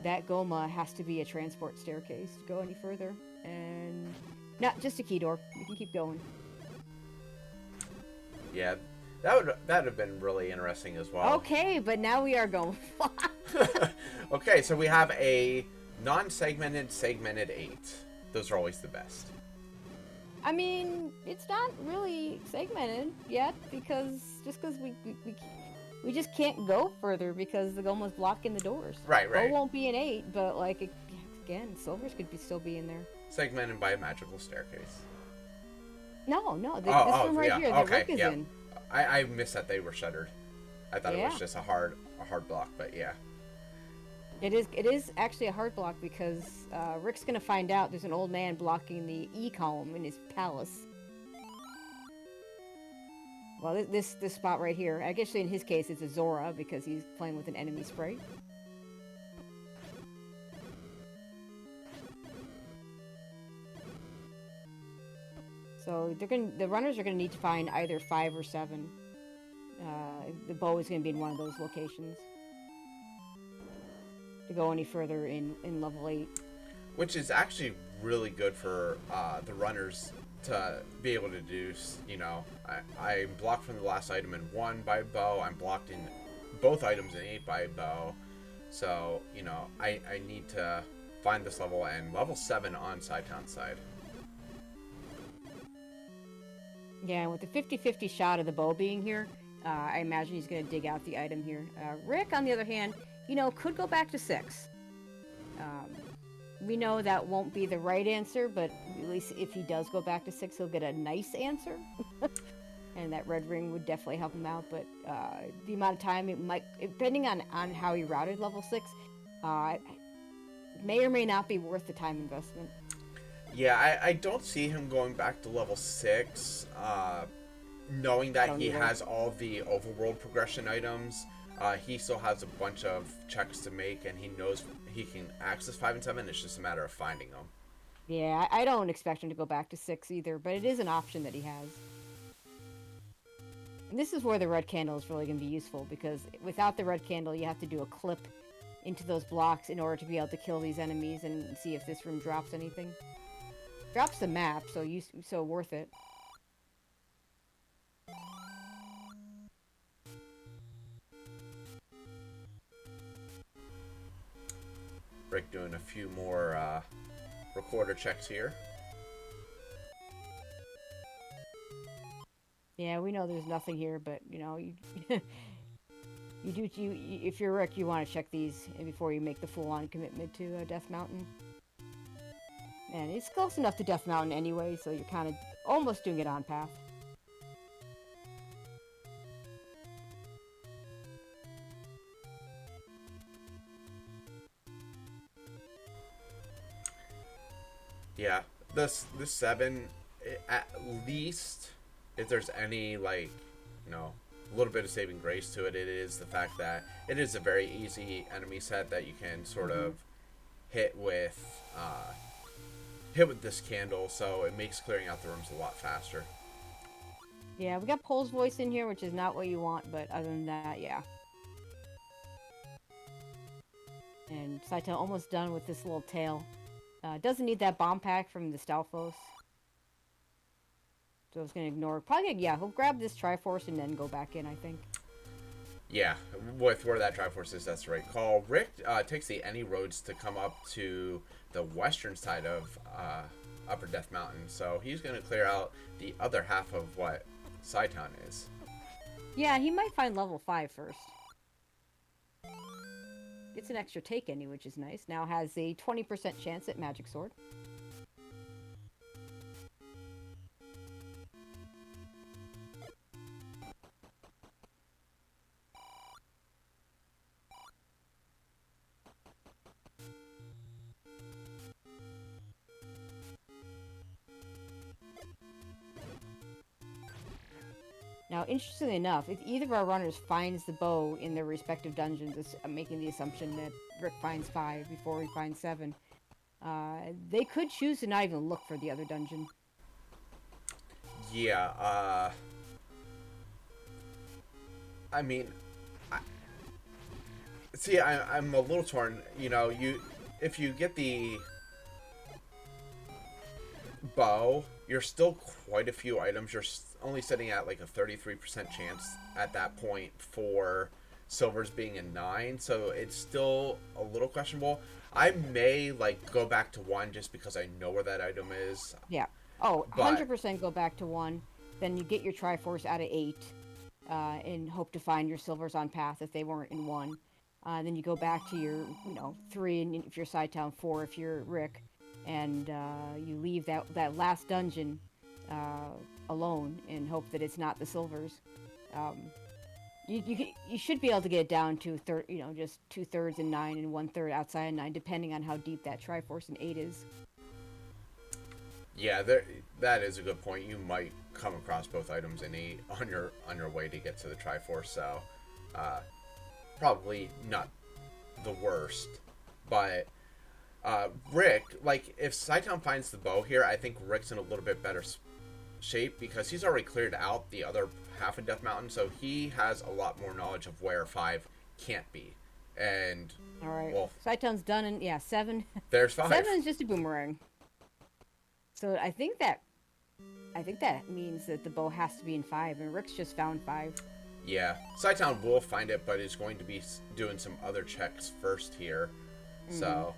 that Goma has to be a transport staircase to go any further. And not just a key door. We can keep going. Yeah, that would have been really interesting as well. Okay, but now we are going. Okay, so we have a non-segmented, segmented 8. Those are always the best. I mean, it's not really segmented yet because we just can't go further because the Goma's blocking the doors. Right. Bow won't be an 8, but like again, silvers could still be in there. Segmented by a magical staircase. No, this room right here that Rick is in. I missed that they were shuttered. I thought it was just a hard block, but yeah. It is actually a hard block because Rick's gonna find out there's an old man blocking the E column in his palace. Well, this spot right here, I guess in his case it's a Zora because he's playing with an enemy sprite. So the runners are gonna need to find either 5 or 7. The bow is gonna be in one of those locations to go any further in level 8. Which is actually really good for the runners to be able to do, I'm blocked from the last item in 1 by bow, I'm blocked in both items in 8 by bow, so, I need to find this level, and level 7 on cytown's side. Yeah, and with the 50-50 shot of the bow being here, I imagine he's going to dig out the item here. Rick, on the other hand, you know, could go back to 6. We know that won't be the right answer, but at least if he does go back to 6, he'll get a nice answer. And that red ring would definitely help him out. But the amount of time it might, depending on how he routed level 6, may or may not be worth the time investment. Yeah, I don't see him going back to level 6, knowing that he has all the overworld progression items. He still has a bunch of checks to make, and he knows he can access 5 and 7. It's just a matter of finding them. Yeah, I don't expect him to go back to 6 either, but it is an option that he has. And this is where the red candle is really going to be useful, because without the red candle, you have to do a clip into those blocks in order to be able to kill these enemies and see if this room drops anything. Drops the map, so worth it. Rick doing a few more recorder checks here. Yeah, we know there's nothing here, but you know, if you're Rick, you want to check these before you make the full-on commitment to Death Mountain. And it's close enough to Death Mountain anyway, so you're kind of almost doing it on path. Yeah, this 7, at least, if there's any, like, you know, a little bit of saving grace to it, it is the fact that it is a very easy enemy set that you can sort of hit with this candle, so it makes clearing out the rooms a lot faster. Yeah, we got Pole's voice in here, which is not what you want, but other than that, yeah. And cytown almost done with this little tail. Doesn't need that bomb pack from the Stalfos. So I was going to ignore... Probably, yeah, he'll grab this Triforce and then go back in, I think. Yeah, with where that Triforce is, that's the right call. Rick takes the any roads to come up to the western side of Upper Death Mountain, so he's going to clear out the other half of what cytown is. Yeah, he might find level 5 first. Gets an extra take any, which is nice. Now has a 20% chance at Magic Sword. Now, interestingly enough, if either of our runners finds the bow in their respective dungeons, I'm making the assumption that Rick finds 5 before he finds 7, they could choose to not even look for the other dungeon. Yeah, I mean, I'm a little torn. You know, if you get the bow, you're still quite a few items. You're only sitting at like a 33% chance at that point for silvers being a 9, so it's still a little questionable. I may like go back to 1 just because I know where that item is. Yeah. Oh, 100% go back to 1. Then you get your Triforce out of 8, and hope to find your silvers on path if they weren't in 1. Then you go back to your, 3 and if you're cytown, 4 if you're Rick, and you leave that last dungeon alone and hope that it's not the silvers. You should be able to get it down to just 2/3 and 9 and 1/3 outside of 9, depending on how deep that Triforce and 8 is. Yeah, that is a good point. You might come across both items in 8 on your way to get to the Triforce, so probably not the worst. But Rick, like, if cytown finds the bow here, I think Rick's in a little bit better shape because he's already cleared out the other half of Death Mountain, so he has a lot more knowledge of where 5 can't be. And all right, well, cytown's done, and 7. There's 5. 7 is just a boomerang. So I think that means that the bow has to be in 5, and Rick's just found 5. Yeah, cytown will find it, but is going to be doing some other checks first here. Mm-hmm. So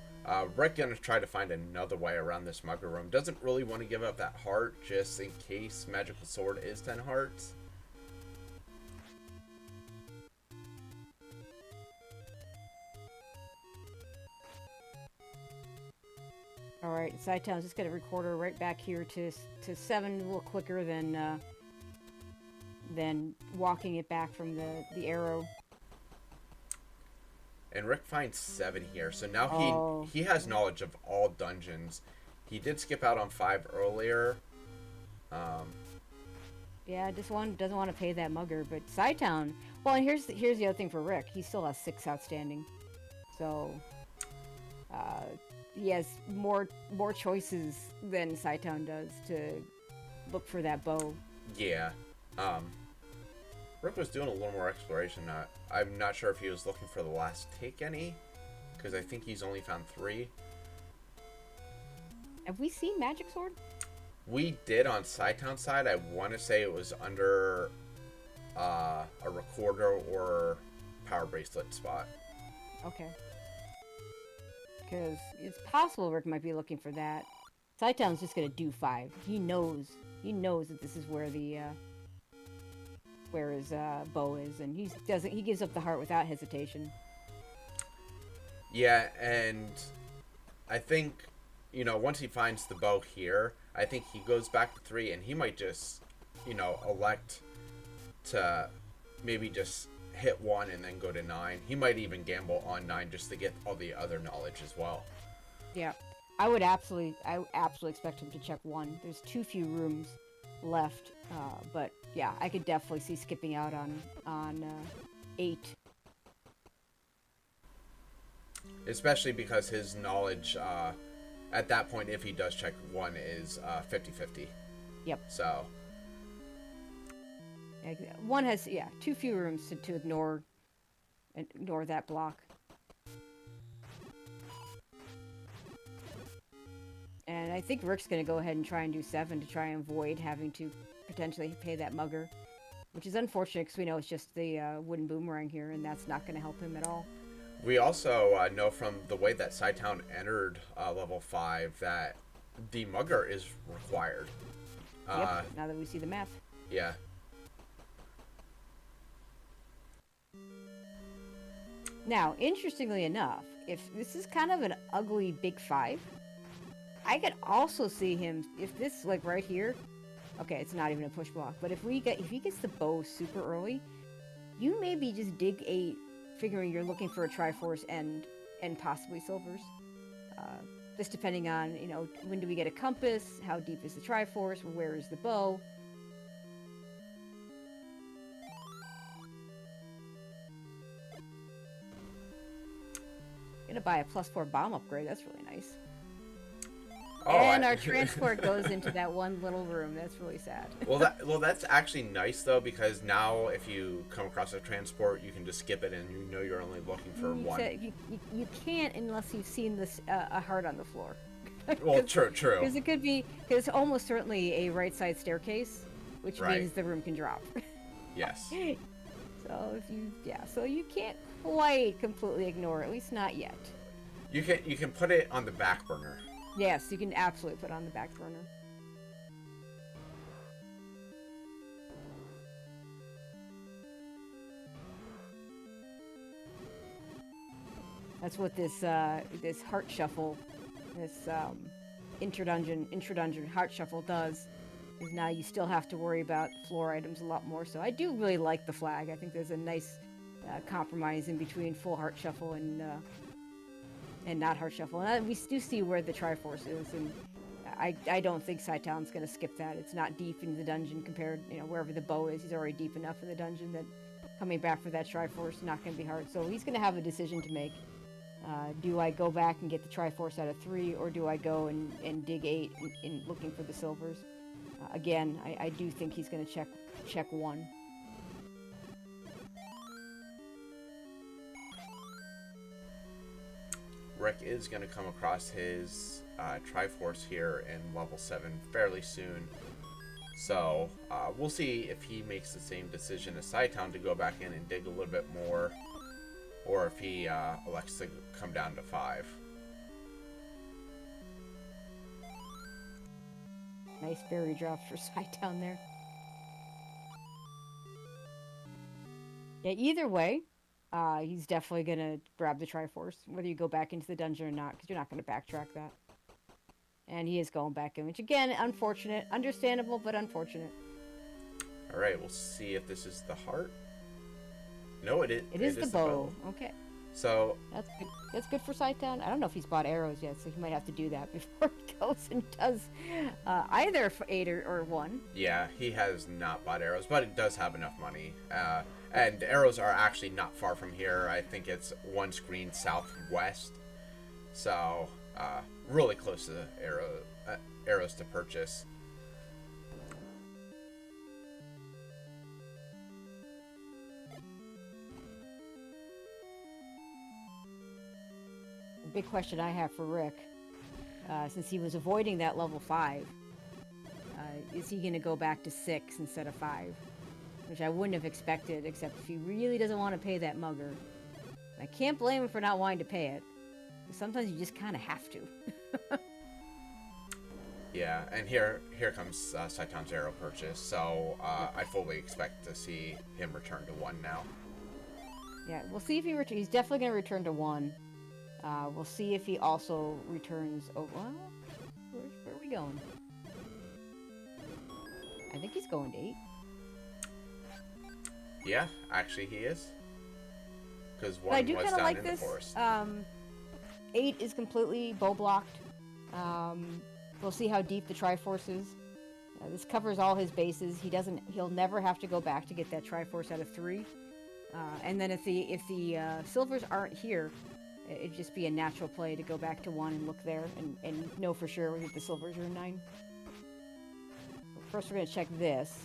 Rick gonna try to find another way around this mugger room. Doesn't really want to give up that heart just in case magical sword is 10 hearts. All right, cytown's just gonna record her right back here to 7 a little quicker than walking it back from the arrow. And Rick finds 7 here, so now Oh. he has knowledge of all dungeons. He did skip out on 5 earlier. Yeah, this one doesn't want to pay that mugger, but cytown. Well, and here's the other thing for Rick. He still has 6 outstanding, so he has more choices than cytown does to look for that bow. Yeah. Rick was doing a little more exploration. I'm not sure if he was looking for the last take any, because I think he's only found 3. Have we seen Magic Sword? We did on cytown side. I want to say it was under a recorder or power bracelet spot. Okay. Because it's possible Rick might be looking for that. Cytown's just gonna do 5. He knows that this is where the where his bow is, and he gives up the heart without hesitation. Yeah, and I think, once he finds the bow here, I think he goes back to 3, and he might just, elect to maybe just hit 1 and then go to 9. He might even gamble on 9 just to get all the other knowledge as well. Yeah, I would absolutely expect him to check 1. There's too few rooms left, but yeah, I could definitely see skipping out on 8. Especially because his knowledge, at that point, if he does check 1, is 50-50. Yep. So 1 has too few rooms to ignore that block. And I think Rick's going to go ahead and try and do 7 to try and avoid having to potentially pay that mugger, which is unfortunate because we know it's just the wooden boomerang here, and that's not going to help him at all. we also know from the way that cytown entered level 5 that the mugger is required. Yep, now that we see the map. Yeah. Now, interestingly enough, if this is kind of an ugly big 5, I could also see him, if this, like right here, okay, it's not even a push block, but if he gets the bow super early, you maybe just dig 8, figuring you're looking for a Triforce and possibly silvers. Just depending on, when do we get a compass, how deep is the Triforce, where is the bow. Gonna buy a +4 bomb upgrade, that's really nice. Our transport goes into that one little room. That's really sad. Well, that's actually nice though, because now if you come across a transport, you can just skip it, and you're only looking for 1. You can't unless you've seen this a heart on the floor. Well, true. Because it's almost certainly a right side staircase, which means the room can drop. Yes. So you can't quite completely ignore it, at least not yet. You can put it on the back burner. Yes, you can absolutely put it on the back burner. That's what this heart shuffle, this intradungeon heart shuffle does. Is now you still have to worry about floor items a lot more. So I do really like the flag. I think there's a nice compromise in between full heart shuffle and not heart shuffle. And we do see where the Triforce is, and I don't think cytown's going to skip that. It's not deep in the dungeon compared, wherever the bow is. He's already deep enough in the dungeon that coming back for that Triforce is not going to be hard. So he's going to have a decision to make. Do I go back and get the Triforce out of 3, or do I go and dig 8 in looking for the silvers? Again, I do think he's going to check 1. Rick is going to come across his Triforce here in level 7 fairly soon. So we'll see if he makes the same decision as cytown to go back in and dig a little bit more, or if he elects to come down to 5. Nice berry drop for cytown there. Yeah, either way, he's definitely going to grab the Triforce, whether you go back into the dungeon or not, because you're not going to backtrack that. And he is going back in, which again, unfortunate. Understandable, but unfortunate. Alright, we'll see if this is the heart. No, it is is the the bow. bow. Okay. So That's good. That's good for cytown. I don't know if he's bought arrows yet, so he might have to do that before he goes and does either for 8 or 1. yeah, he has not bought arrows, but it does have enough money. And arrows are actually not far from here. I think it's one screen southwest. So, really close to arrows to purchase. The big question I have for Rick, since he was avoiding that level 5, is he going to go back to 6 instead of 5? Which I wouldn't have expected, except if he really doesn't want to pay that mugger. I can't blame him for not wanting to pay it. Sometimes you just kind of have to. Yeah, and here comes Cytown's arrow purchase, so I fully expect to see him return to 1 now. Yeah, we'll see if he returns. He's definitely going to return to 1. We'll see if he also returns... Oh, well, where are we going? I think he's going to 8. Yeah, actually he is. Because 1 But I do was kind of down like in this. the forest. 8 is completely bow blocked. We'll see how deep the Triforce is. This covers all his bases. He'll never have to go back to get that Triforce out of 3. And then if the silvers aren't here, it'd just be a natural play to go back to 1 and look there and know for sure if the silvers are in 9. First, we're going to check this.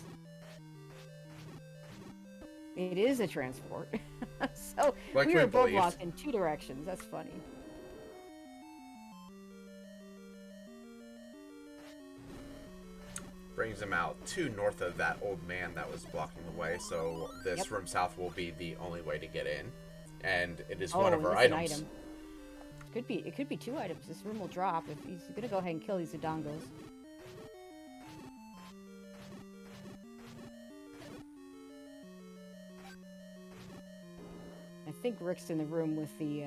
It is a transport. So Like we we are bow believed. blocked in 2 directions. That's funny. Brings him out to north of that old man that was blocking the way, so this room south will be the only way to get in. And it is one of our it's an items. item. It could be 2 items. This room will drop if he's gonna go ahead and kill these Zodongos. I think Rick's in the room with the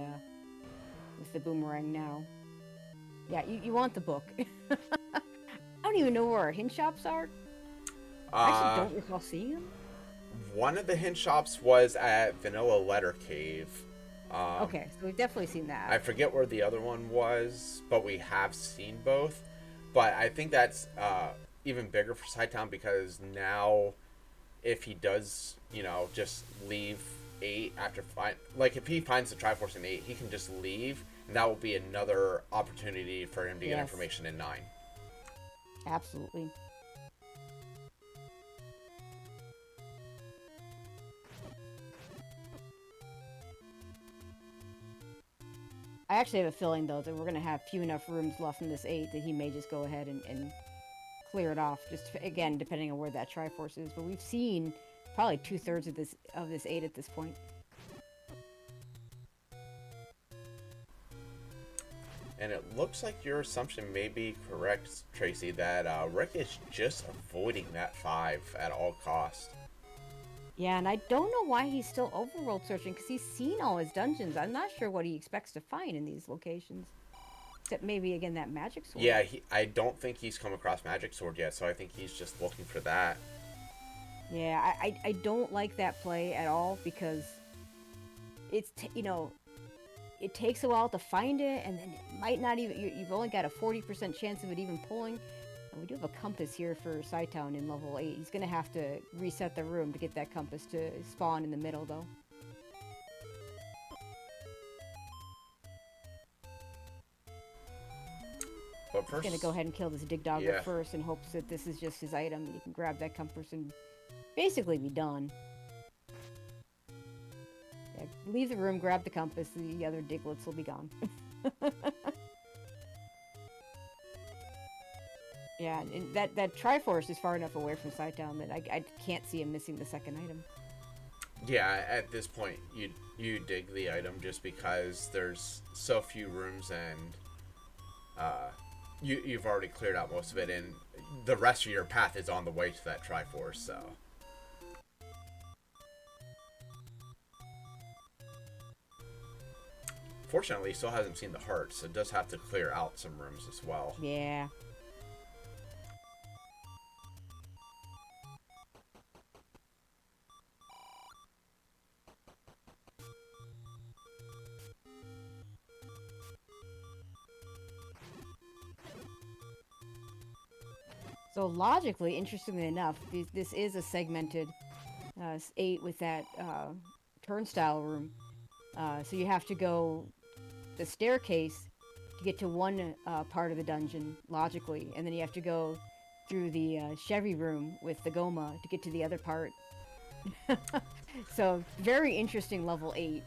boomerang now. Yeah, you want the book. I don't even know where our hint shops are. I actually don't recall seeing them. One of the hint shops was at Vanilla Letter Cave. Okay, so we've definitely seen that. I forget where the other one was, but we have seen both. But I think that's even bigger for Cytown because now, if he does, just leave 8 after if he finds the Triforce in 8, he can just leave, and that will be another opportunity for him to get information in 9. Absolutely. I actually have a feeling, though, that we're going to have few enough rooms left in this 8 that he may just go ahead and clear it off. Just, again, depending on where that Triforce is. But we've seen probably 2/3 of this 8 at this point. And it looks like your assumption may be correct, Tracy, that Rick is just avoiding that 5 at all costs. Yeah, and I don't know why he's still overworld searching, because he's seen all his dungeons. I'm not sure what he expects to find in these locations. Except maybe, again, that magic sword. Yeah, I don't think he's come across magic sword yet, so I think he's just looking for that. Yeah, I don't like that play at all, because it's, it takes a while to find it, and then it might not even, you've only got a 40% chance of it even pulling. And we do have a compass here for Cytown in level 8. He's going to have to reset the room to get that compass to spawn in the middle, though. But first, He's going to go ahead and kill this Digdogger Yeah. first in hopes that this is just his item, and he can grab that compass and basically be done. Yeah, leave the room, grab the compass, the other Diglets will be gone. Yeah, and that Triforce is far enough away from Cytown that I can't see him missing the second item. Yeah, at this point, you dig the item just because there's so few rooms and you've already cleared out most of it, and the rest of your path is on the way to that Triforce, so... unfortunately, he still hasn't seen the hearts, so it does have to clear out some rooms as well. Yeah. So logically, interestingly enough, this is a segmented 8 with that turnstile room. So you have to go the staircase to get to one part of the dungeon, logically, and then you have to go through the Chevy room with the Goma to get to the other part. So, very interesting level 8.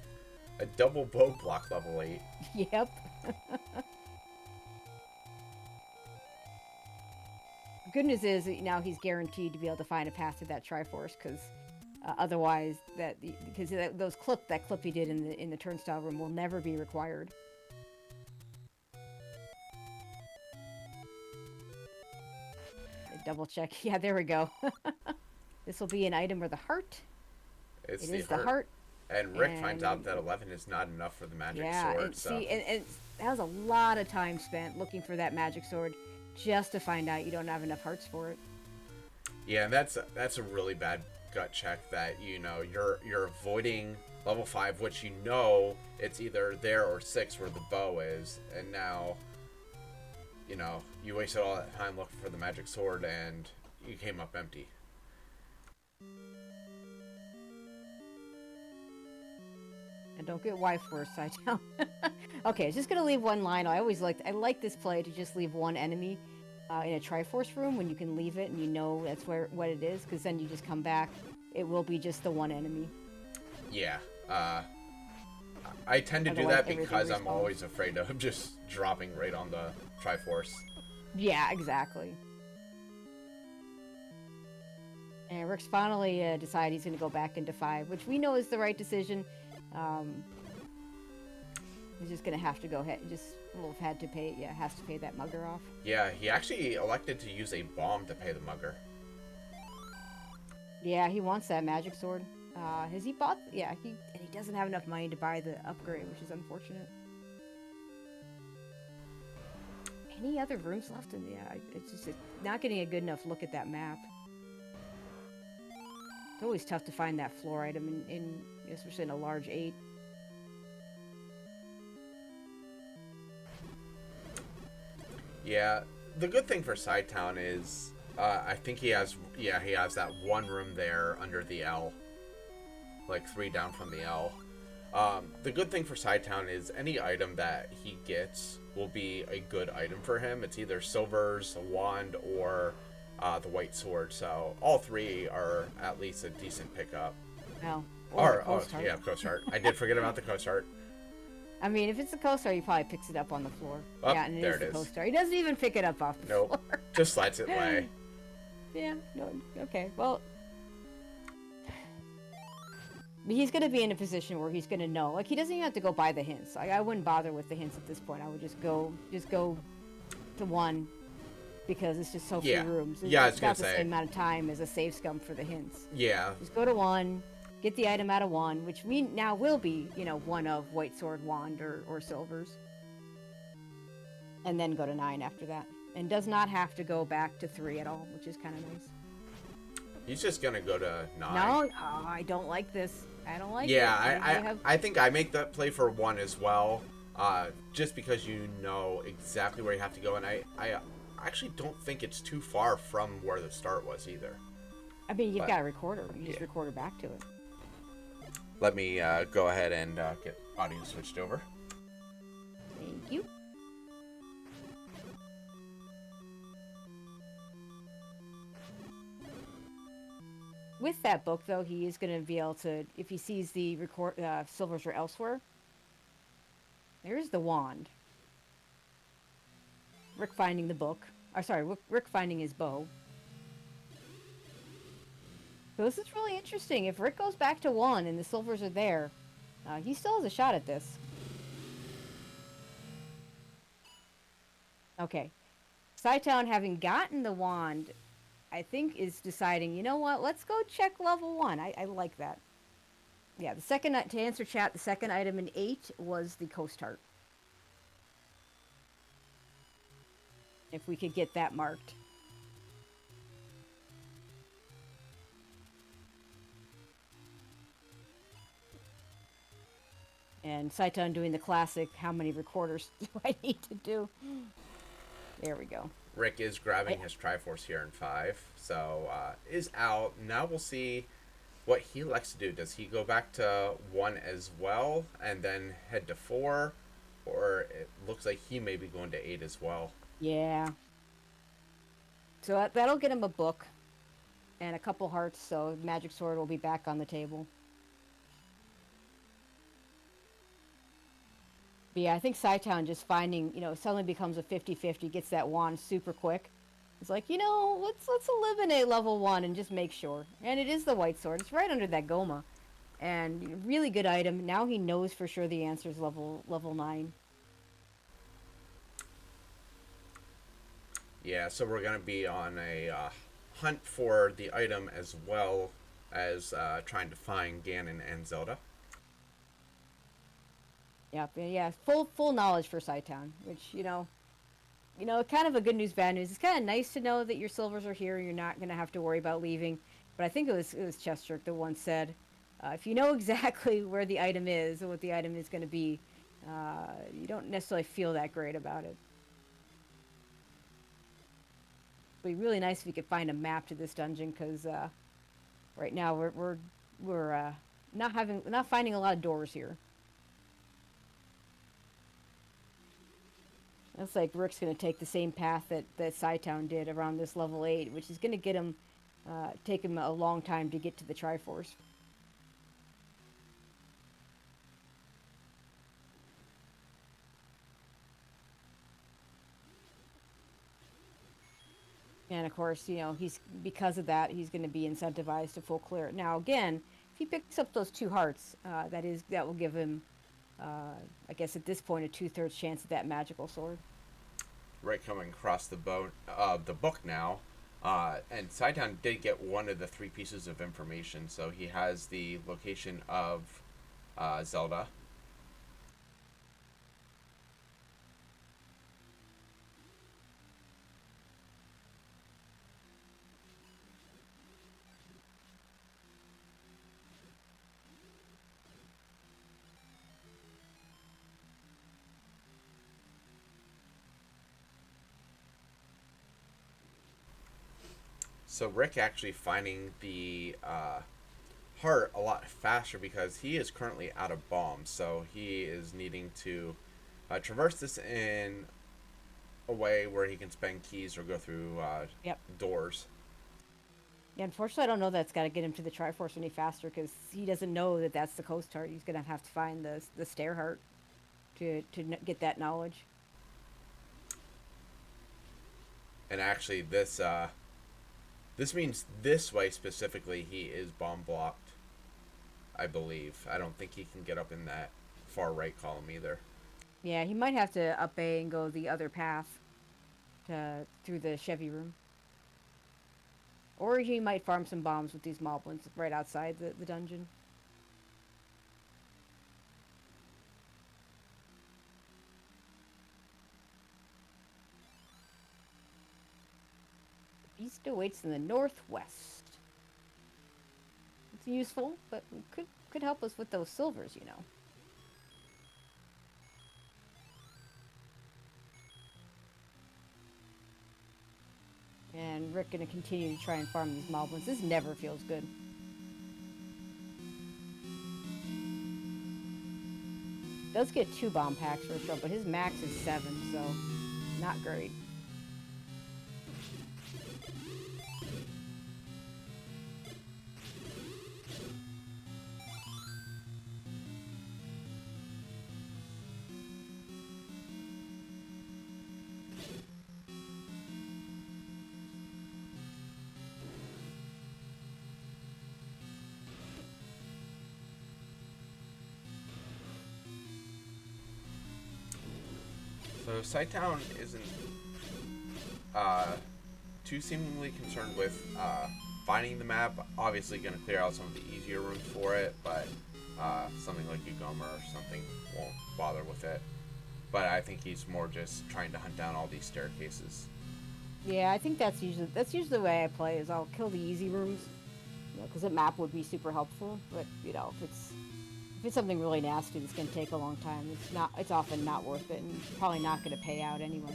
A double bow block level 8. Yep. Good news is that now he's guaranteed to be able to find a path to that Triforce, because otherwise, because that clip he did in the turnstile room will never be required. Double check. Yeah, there we go. This will be an item with a heart. It is the heart. And Rick finds out that 11 is not enough for the magic sword. And that was a lot of time spent looking for that magic sword just to find out you don't have enough hearts for it. Yeah, and that's a really bad gut check that, you know, you're avoiding level 5, which you know it's either there or 6 where the bow is, and now, you know, you wasted all that time looking for the magic sword and you came up empty. And don't get wife worse, cytown. Okay, just gonna leave one line. I like this play to just leave one enemy in a Triforce room when you can leave it and you know that's what it is, because then you just come back. It will be just the one enemy. Yeah. I tend to do that because I'm always afraid of just dropping right on the Triforce. Yeah, exactly. And Rick's finally decided he's going to go back into 5, which we know is the right decision. He's just going to have to go ahead. Just will have had to pay. Yeah, has to pay that mugger off. Yeah, he actually elected to use a bomb to pay the mugger. Yeah, he wants that magic sword. Has he bought? Yeah, he doesn't have enough money to buy the upgrade, which is unfortunate. Any other rooms left in the? It's just not getting a good enough look at that map. It's always tough to find that floor item in especially in a large 8. Yeah, the good thing for Cytown is I think he has that one room there under the L, like 3 down from the L. The good thing for Cytown is any item that he gets will be a good item for him. It's either silvers, a wand, or the white sword. So all 3 are at least a decent pickup. Oh, yeah, Coast Heart. I did forget about the Coast Heart. I mean, if it's the Coast-Star, he probably picks it up on the floor. Oh, yeah, and there it is it the is. Coast-Star. He doesn't even pick it up off the floor. Just lets it lay. Yeah, no, okay, well... He's going to be in a position where he's going to know. Like, he doesn't even have to go buy the hints. I wouldn't bother with the hints at this point. I would just go to 1, because it's just so few rooms. It's about the same amount of time as a save scum for the hints. Yeah. Just go to 1. Get the item out of 1, which now will be, you know, 1 of white sword, wand, or silvers. And then go to 9 after that. And does not have to go back to 3 at all, which is kind of nice. He's just going to go to 9. No, I don't like this. I don't like it. Yeah, I think I make that play for 1 as well. Just because you know exactly where you have to go. And I actually don't think it's too far from where the start was either. I mean, you've got a recorder. You just record her back to it. Let me go ahead and get audio switched over. Thank you. With that book, though, he is going to be able to, if he sees the silvers are elsewhere, there's the wand. Rick finding the book. Rick finding his bow. So this is really interesting. If Rick goes back to 1 and the silvers are there, he still has a shot at this. Okay. Cytown, having gotten the wand, I think is deciding, you know what, let's go check level 1. I like that. Yeah, the second, to answer chat, the second item in 8 was the Coast Heart. If we could get that marked. And cytown doing the classic, how many recorders do I need to do? There we go. Rick is grabbing his Triforce here in 5, so is out. Now we'll see what he likes to do. Does he go back to 1 as well and then head to 4? Or it looks like he may be going to 8 as well. Yeah. So that'll get him a book and a couple hearts, so Magic Sword will be back on the table. But yeah, I think cytown just finding, suddenly becomes a 50-50, gets that wand super quick. It's like, let's eliminate level 1 and just make sure. And it is the white sword. It's right under that Goma. And really good item. Now he knows for sure the answer is level 9. Yeah, so we're going to be on a hunt for the item as well as trying to find Ganon and Zelda. Yep, yeah, full knowledge for cytown, which, kind of a good news, bad news. It's kind of nice to know that your silvers are here and you're not going to have to worry about leaving. But I think it was Chestrick that once said, if you know exactly where the item is or what the item is going to be, you don't necessarily feel that great about it. It'd be really nice if you could find a map to this dungeon, because right now we're not finding a lot of doors here. Looks like Rick's going to take the same path that cytown did around this level 8, which is going to get him, take him a long time to get to the Triforce. And of course, because of that, he's going to be incentivized to full clear it. Now, again, if he picks up those 2 hearts, that will give him, I guess at this point, a 2/3 chance at that magical sword. Right, coming across the book now, and cytown did get one of the 3 pieces of information, so he has the location of Zelda. So Rick actually finding the heart a lot faster because he is currently out of bombs. So he is needing to traverse this in a way where he can spend keys or go through doors. Yeah, unfortunately, I don't know that's got to get him to the Triforce any faster, because he doesn't know that that's the Coast Heart. He's going to have to find the Stair Heart to get that knowledge. And actually, this means this way specifically he is bomb blocked, I believe. I don't think he can get up in that far right column either. Yeah, he might have to up A and go the other path through the Chevy room. Or he might farm some bombs with these moblins right outside the dungeon. The beast awaits in the northwest. It's useful, but could help us with those silvers, And Rick gonna continue to try and farm these moblins. This never feels good. Does get 2 bomb packs for a show, but his max is 7, so not great. So cytown isn't too seemingly concerned with finding the map. Obviously going to clear out some of the easier rooms for it, but Something like Ugoma or something won't bother with it. But I think he's more just trying to hunt down all these staircases. Yeah, I think that's usually the way I play. Is I'll kill the easy rooms, because a map would be super helpful. But if it's something really nasty that's gonna take a long time, it's often not worth it, and probably not gonna pay out anyway.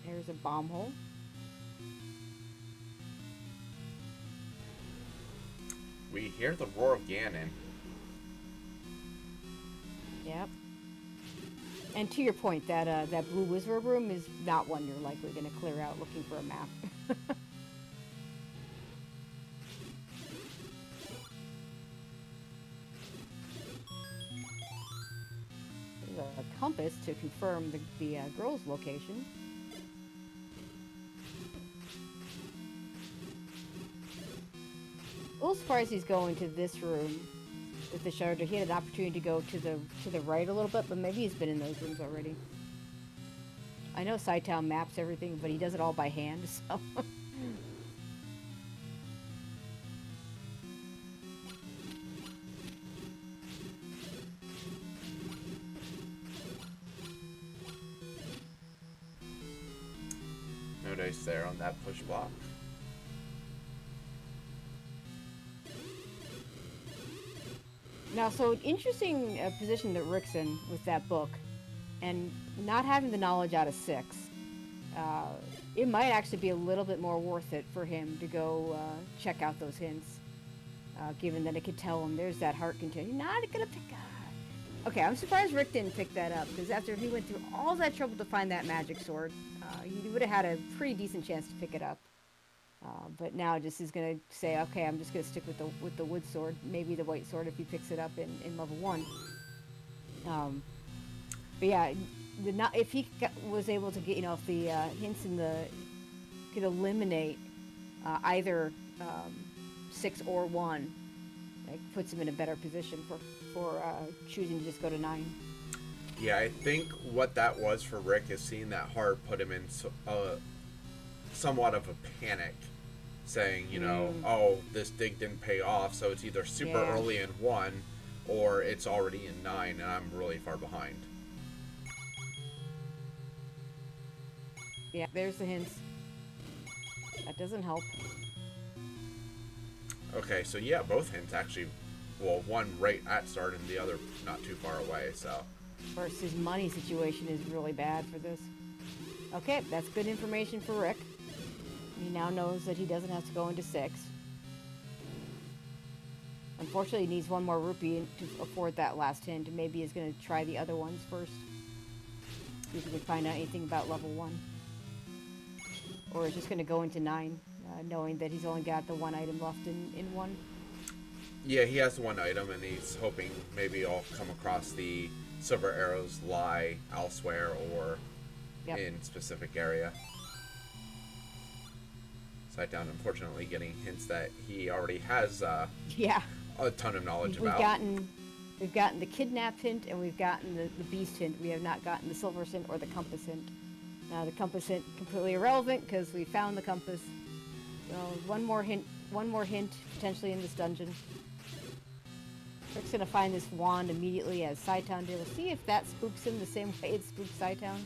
There's a bomb hole. We hear the roar of Ganon. Yep. And to your point, that blue wizard room is not one you're likely going to clear out looking for a map. There's a compass to confirm the girl's location. A little surprised he's going to this room with the shutter. He had an opportunity to go to the right a little bit, but maybe he's been in those rooms already. I know cytown maps everything, but he does it all by hand, so... No dice there on that push block. Now, so an interesting position that Rick's in with that book, and not having the knowledge out of 6, it might actually be a little bit more worth it for him to go check out those hints, given that it could tell him there's that heart container. You're not gonna pick up. Okay, I'm surprised Rick didn't pick that up, because after he went through all that trouble to find that magic sword, he would have had a pretty decent chance to pick it up. But now just is going to say, okay, I'm just going to stick with the wood sword, maybe the white sword if he picks it up in level 1. But yeah, if he was able to get, if the hints in the could eliminate either 6 or 1, like puts him in a better position for choosing to just go to 9. Yeah, I think what that was for Rick is seeing that heart put him in somewhat of a panic, saying, oh, this dig didn't pay off, so it's either super early in 1 or it's already in 9 and I'm really far behind. Yeah, there's the hints. That doesn't help. Okay, so yeah, both hints actually, well, one right at start and the other not too far away, so. Of course, his money situation is really bad for this. Okay, that's good information for Rick. He now knows that he doesn't have to go into 6. Unfortunately, he needs 1 more rupee to afford that last hint, and maybe he's going to try the other ones first. See if he can find out anything about level 1. Or he's just going to go into 9, knowing that he's only got the 1 item left in 1. Yeah, he has 1 item, and he's hoping maybe I'll come across the silver arrows lie elsewhere or in specific area. Cytown, unfortunately, getting hints that he already has a ton of knowledge about. We've gotten the kidnap hint, and we've gotten the beast hint. We have not gotten the silver hint or the compass hint. Now the compass hint completely irrelevant because we found the compass. So one more hint potentially in this dungeon. Rick's gonna find this wand immediately as Cytown did. We'll see if that spooks him the same way it spooks Cytown.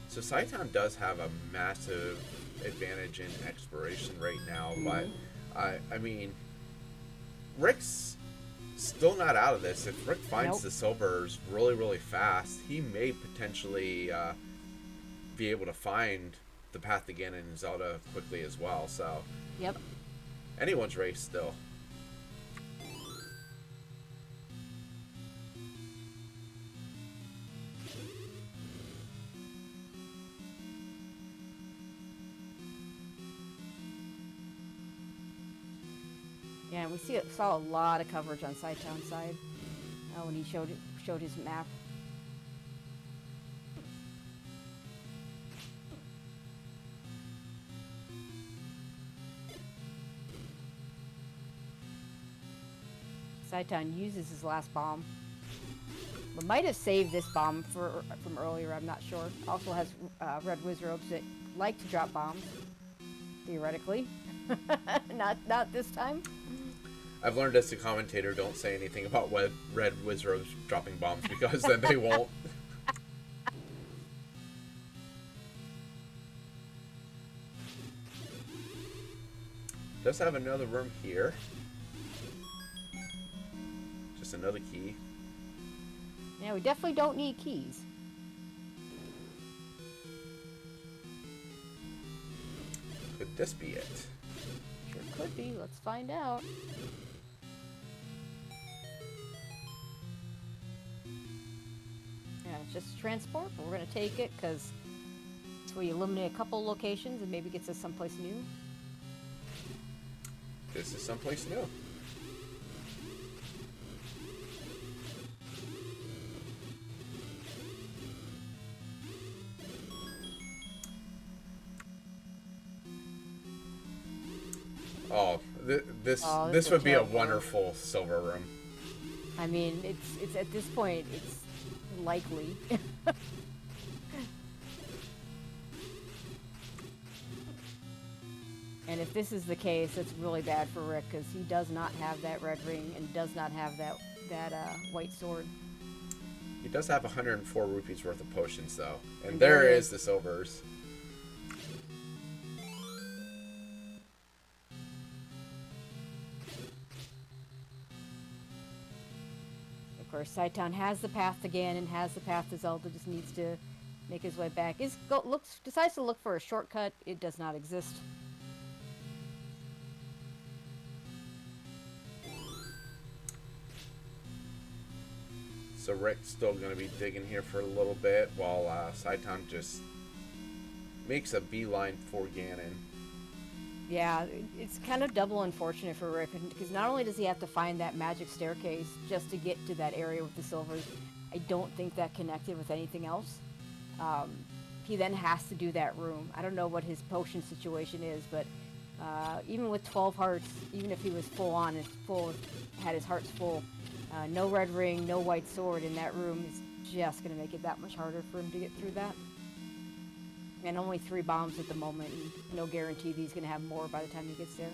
So Cytown does have a massive advantage in exploration right now, but I mean, Rick's still not out of this. If Rick finds the silvers really, really fast, he may potentially be able to find the path to Ganon and Zelda quickly as well. So, anyone's race still. Yeah, we saw a lot of coverage on cytown's side when he showed his map. Cytown uses his last bomb. We might have saved this bomb from earlier, I'm not sure. Also has red wizards that like to drop bombs, theoretically. not this time. I've learned as a commentator, don't say anything about red wizards dropping bombs, because then they won't. Does have another room here. Just another key. Yeah, we definitely don't need keys. Could this be it? Sure could be. Let's find out. Yeah, it's just transport, but we're going to take it because it's where you eliminate a couple locations and maybe gets us someplace new. This is someplace new. Oh, this would be a wonderful silver room. I mean, it's at this point, it's likely. And if this is the case, it's really bad for Rick because he does not have that red ring and does not have that white sword. He does have 104 rupees worth of potions, though, and there is the silvers. Of course, Cytown has the path to Ganon, has the path to Zelda, just needs to make his way back. Decides to look for a shortcut. It does not exist. So Rick's still going to be digging here for a little bit while Cytown just makes a beeline for Ganon. Yeah, it's kind of double unfortunate for Rick, because not only does he have to find that magic staircase just to get to that area with the silvers, I don't think that connected with anything else. He then has to do that room. I don't know what his potion situation is, but even with 12 hearts, even if he was had his hearts full, no red ring, no white sword in that room is just going to make it that much harder for him to get through that. And only 3 bombs at the moment, and no guarantee that he's going to have more by the time he gets there.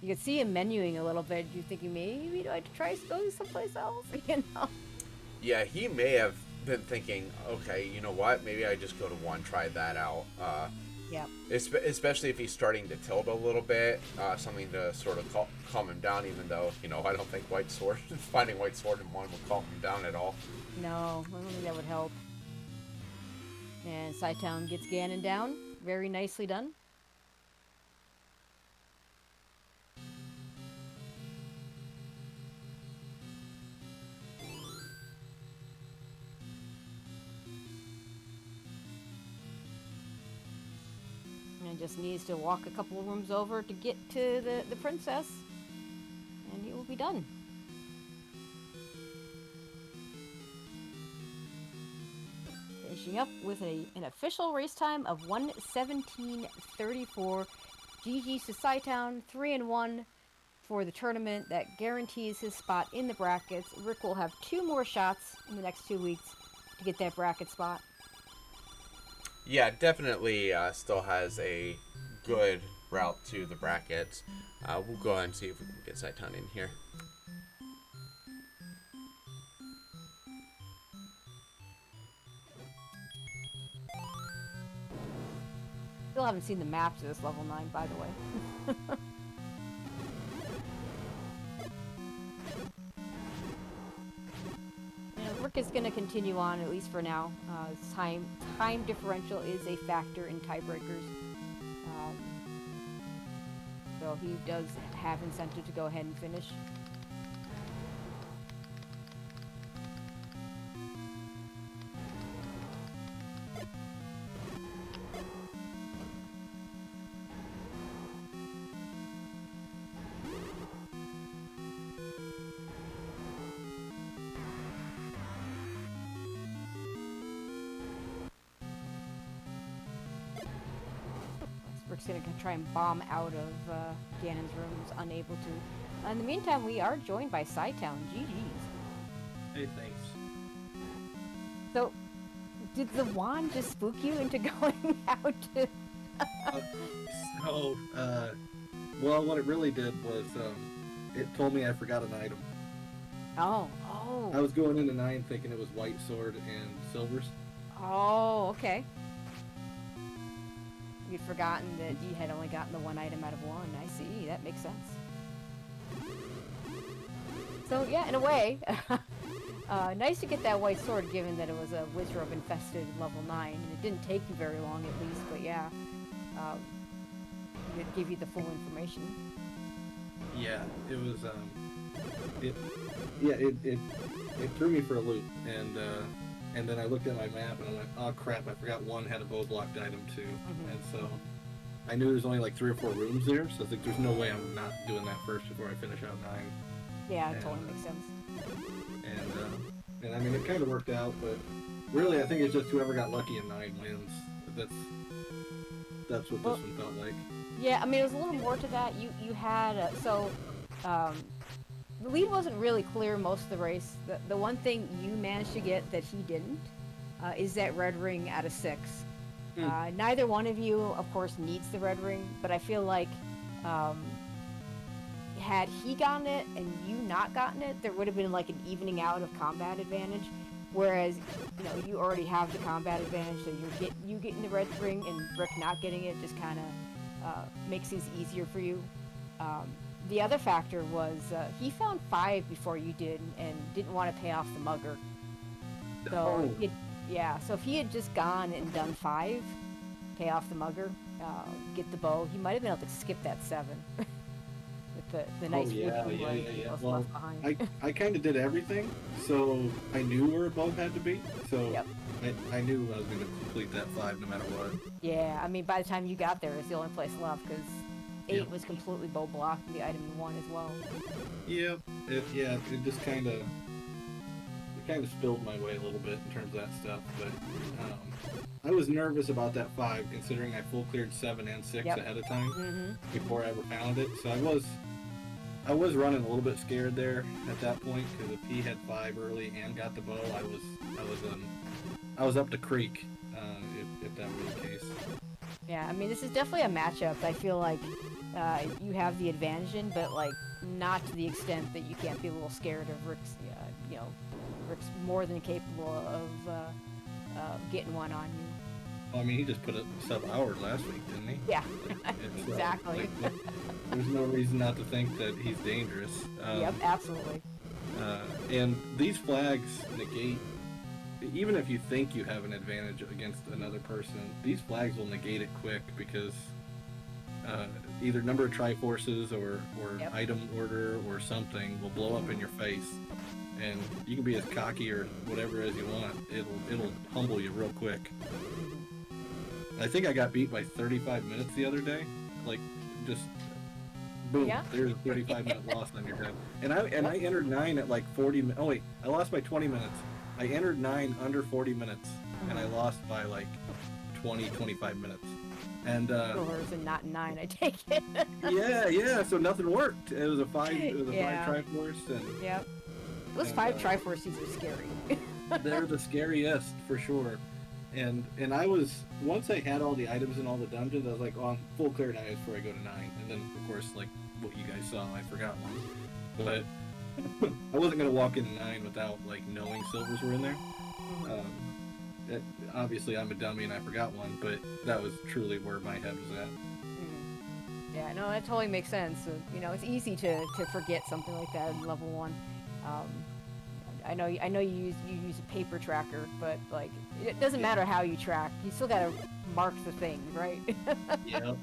You can see him menuing a little bit. You're thinking, maybe do I try going someplace else? You know? Yeah, he may have been thinking, okay, you know what? Maybe I just go to 1, try that out. Yeah. Especially if he's starting to tilt a little bit, something to sort of calm him down. Even though, you know, I don't think finding white sword in 1 will calm him down at all. No, I don't think that would help. And Cytown gets Ganon down. Very nicely done. And just needs to walk a couple of rooms over to get to the princess. And he will be done. Finishing up with an official race time of 1:17:34. GG to Cytown, 3-1 for the tournament. That guarantees his spot in the brackets. Rick will have 2 more shots in the next 2 weeks to get that bracket spot. Yeah, definitely still has a good route to the brackets. We'll go ahead and see if we can get Cytown in here. Still haven't seen the map to this level 9, by the way. And Rick is going to continue on, at least for now. Time differential is a factor in tiebreakers. So he does have incentive to go ahead and finish. going to try and bomb out of Ganon's rooms, unable to. In the meantime, we are joined by Cytown. GG's. Hey, thanks. So, did the wand just spook you into going out to... Well, what it really did was, it told me I forgot an item. Oh. I was going into 9 thinking it was white sword and silvers. Oh, okay. You'd forgotten that you had only gotten the one item out of 1. I see, that makes sense. So, yeah, in a way, nice to get that white sword given that it was a Wizrobe infested level 9, and it didn't take you very long at least, but yeah. It give you the full information. Yeah, it was, it threw me for a loop, and then I looked at my map and I'm like, oh crap, I forgot one had a bow blocked item too. And so I knew there's only like 3 or 4 rooms there, so I was like, there's no way I'm not doing that first before I finish out 9. Yeah, it totally makes sense. And I mean, it kind of worked out, but really I think it's just whoever got lucky in 9 wins. That's what this one felt like. Yeah, I mean, it was a little more to that. You had, the lead wasn't really clear most of the race. The one thing you managed to get that he didn't is that red ring out of 6. Neither one of you, of course, needs the red ring, but I feel like had he gotten it and you not gotten it, there would have been like an evening out of combat advantage. Whereas, you know, you already have the combat advantage, so you getting the red ring and Rick not getting it just kind of makes things easier for you. The other factor was he found 5 before you did and didn't want to pay off the mugger. So so if he had just gone and done 5, pay off the mugger, get the bow, he might have been able to skip that 7 with the nice Well, left behind. I kind of did everything, so I knew where a bow had to be. So I knew I was going to complete that 5 no matter what. Yeah, I mean, by the time you got there, it's the only place left because 8 was completely bow blocked and the item in 1 as well. Yep. It just kind of spilled my way a little bit in terms of that stuff, but I was nervous about that 5 considering I full cleared 7 and 6 ahead of time before I ever found it. So I was running a little bit scared there at that point because if he had 5 early and got the bow, I was up the creek if that were the case. Yeah, I mean, this is definitely a matchup. I feel like you have the advantage in, but like not to the extent that you can't be a little scared of Rick's. Rick's more than capable of getting one on you. Well, I mean, he just put a sub-hour last week, didn't he? Yeah, exactly. There's no reason not to think that he's dangerous. Yep, absolutely. And these flags negate, even if you think you have an advantage against another person, these flags will negate it quick because either number of Triforces or item order or something will blow up in your face. And you can be as cocky or whatever as you want. It'll humble you real quick. I think I got beat by 35 minutes the other day. Like, just boom, there's a 35-minute loss on your head. And I entered 9 at like 40 minutes. Oh wait, I lost by 20 minutes. I entered 9 under 40 minutes, and I lost by like 25 minutes. And Silvers and not 9, I take it. yeah. So nothing worked. It was a 5. It was a 5 Triforce, and yep. Those 5 Triforces are scary. They're the scariest for sure. And I was, once I had all the items in all the dungeons, I was like, oh, I'm full cleared eyes before I go to 9. And then, of course, like what you guys saw, I forgot one. But I wasn't going to walk into 9 without, like, knowing silvers were in there. Obviously, I'm a dummy and I forgot one, but that was truly where my head was at. Yeah, no, that totally makes sense. You know, it's easy to forget something like that in level 1. I know you use a paper tracker, but like it doesn't matter how you track. You still gotta mark the things, right? Yep.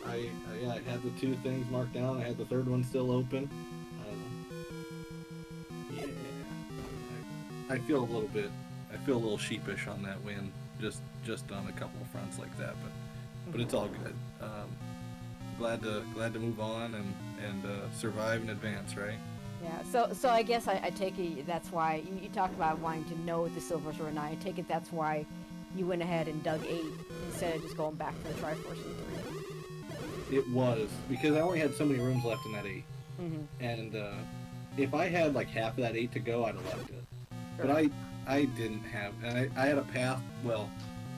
I had the 2 things marked down. I had the 3rd one still open. I feel a little sheepish on that win, just on a couple of fronts like that, but it's all good. Glad to move on and survive and advance, right? Yeah, so I guess I take it that's why you talked about wanting to know what the silvers were, and I take it that's why you went ahead and dug 8 instead of just going back to the Triforce in 3. It was, because I only had so many rooms left in that 8. Mm-hmm. And if I had like half of that 8 to go, I'd have left it. Sure. But I didn't have, and I had a path, well,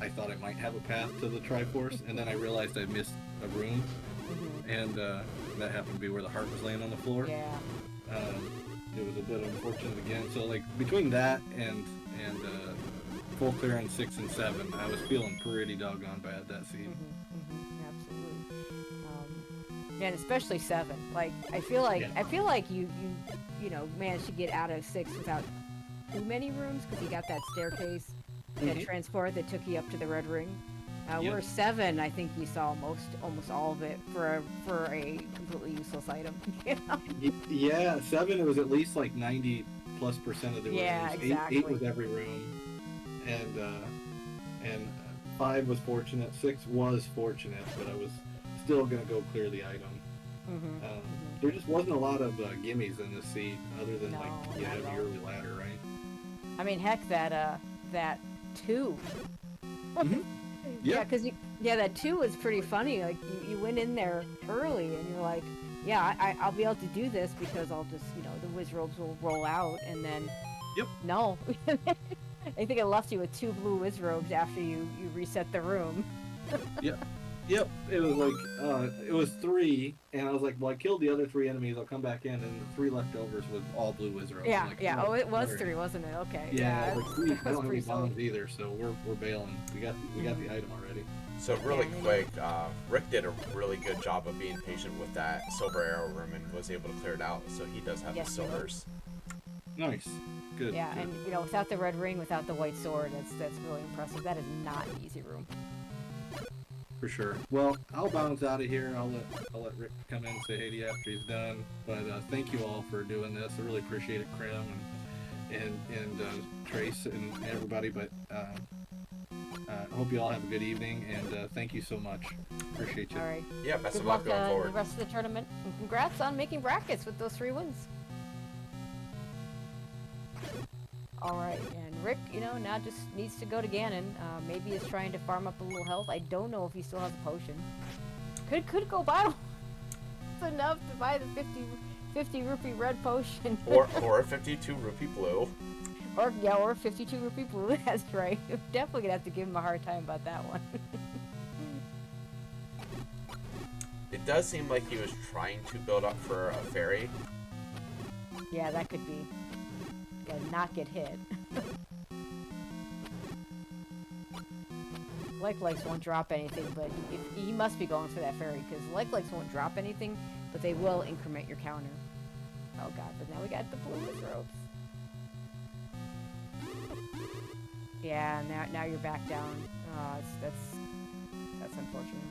I thought I might have a path to the Triforce, and then I realized I missed a room, Mm-hmm. and that happened to be where the heart was laying on the floor. Yeah. It was a bit unfortunate again. So like between that and full clear on 6 and 7, I was feeling pretty doggone bad that seed. Absolutely. Yeah, and especially 7. Like I feel like you managed to get out of 6 without too many rooms because you got that staircase, that transport that took you up to the red ring. Where 7, I think you saw almost all of it for a completely useless item. You know? Yeah, 7 it was at least like 90+% of the rooms. Yeah, exactly. 8 was every room, and 5 was fortunate. 6 was fortunate, but I was still gonna go clear the item. There just wasn't a lot of gimmies in this seed, other than like you have the early ladder, right? I mean, heck, that 2. Yeah, because that 2 was pretty funny. Like you went in there early, and you're like, yeah, I'll be able to do this because I'll just the whiz robes will roll out, and then no, I think it left you with 2 blue whiz robes after you reset the room. Yep. It was like it was 3, and I was like, well, I killed the other 3 enemies. I'll come back in, and the 3 leftovers was all blue wizards. Yeah, like, yeah. Oh, it was 3, wasn't it? Okay. Yeah, like 3. I don't have any solid. bombs either, so we're bailing. We got the item already. So really quick, Rick did a really good job of being patient with that silver arrow room and was able to clear it out. So he does have the silvers. Nice. Good. Yeah, good. and without the red ring, without the white sword, that's really impressive. That is not an easy room. For sure. Well, I'll bounce out of here. I'll let Rick come in and say hey to you after he's done. But thank you all for doing this. I really appreciate it, Krim and Trace and everybody. But I hope you all have a good evening, and thank you so much. Appreciate you. All right. Yeah, best Good of luck going forward. The rest of the tournament, and congrats on making brackets with those 3 wins. All right, and Rick, now just needs to go to Ganon. Maybe he's trying to farm up a little health. I don't know if he still has a potion. Could go buy one. It's enough to buy the 50 rupee red potion. or a 52 rupee blue. Or 52 rupee blue. That's right. You're definitely gonna have to give him a hard time about that one. It does seem like he was trying to build up for a fairy. Yeah, that could be. Gotta not get hit. Like won't drop anything, but he must be going for that fairy, because like won't drop anything, but they will increment your counter. Oh god, but now we got the blue with ropes. Yeah, now you're back down. Oh, that's unfortunate.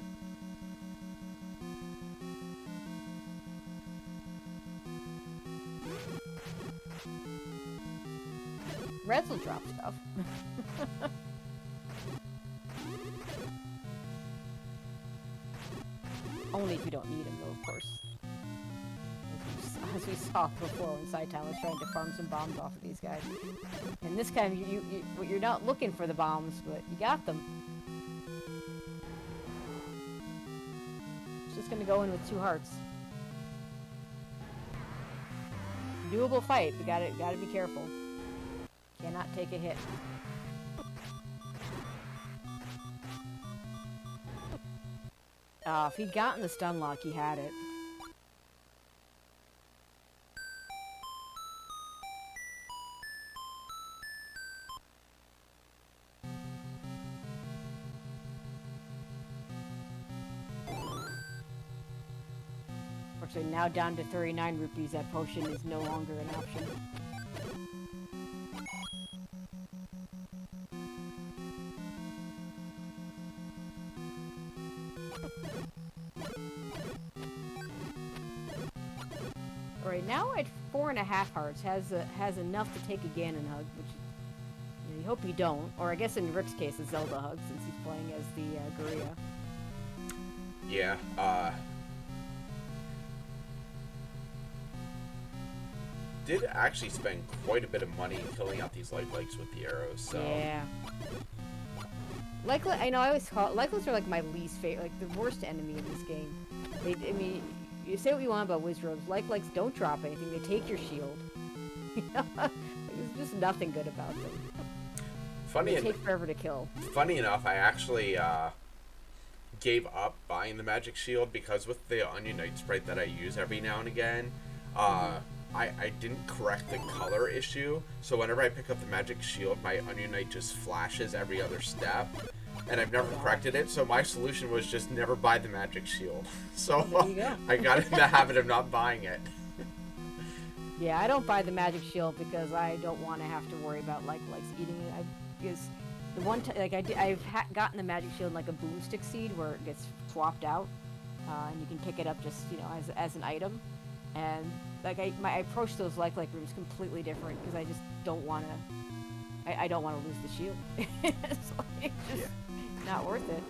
Reds will drop stuff. Only if you don't need them, though, of course. As we saw before when cytown was trying to farm some bombs off of these guys. And this time, you're not looking for the bombs, but you got them. It's just gonna go in with 2 hearts. Doable fight, but gotta be careful. Cannot take a hit. If he'd gotten the stun lock, he had it. Unfortunately, now down to 39 rupees, that potion is no longer an option. Alright, now at 4.5 hearts, has enough to take a Ganon hug, which you hope you don't. Or I guess in Rick's case, a Zelda hug, since he's playing as the Guria. Yeah, did actually spend quite a bit of money filling out these life legs with the arrows, so... Yeah. I know I always call Lycos are like my least favorite, like the worst enemy in this game. I mean, you say what you want about Wizrobes, Lycos don't drop anything. They take your shield. There's just nothing good about them. They take forever to kill. Funny enough, I actually gave up buying the magic shield because with the Onion Knight sprite that I use every now and again, I didn't correct the color issue, so whenever I pick up the magic shield, my Onion Knight just flashes every other step, and I've never corrected it, so my solution was just never buy the magic shield. So I got in the habit of not buying it. Yeah, I don't buy the magic shield because I don't want to have to worry about like eating it. Because the one time, like I've gotten the magic shield in like a boomstick seed where it gets swapped out, and you can pick it up just as an item, and like I approach those like rooms completely different because I just don't want to. I don't want to lose the shield. It's like just not worth it.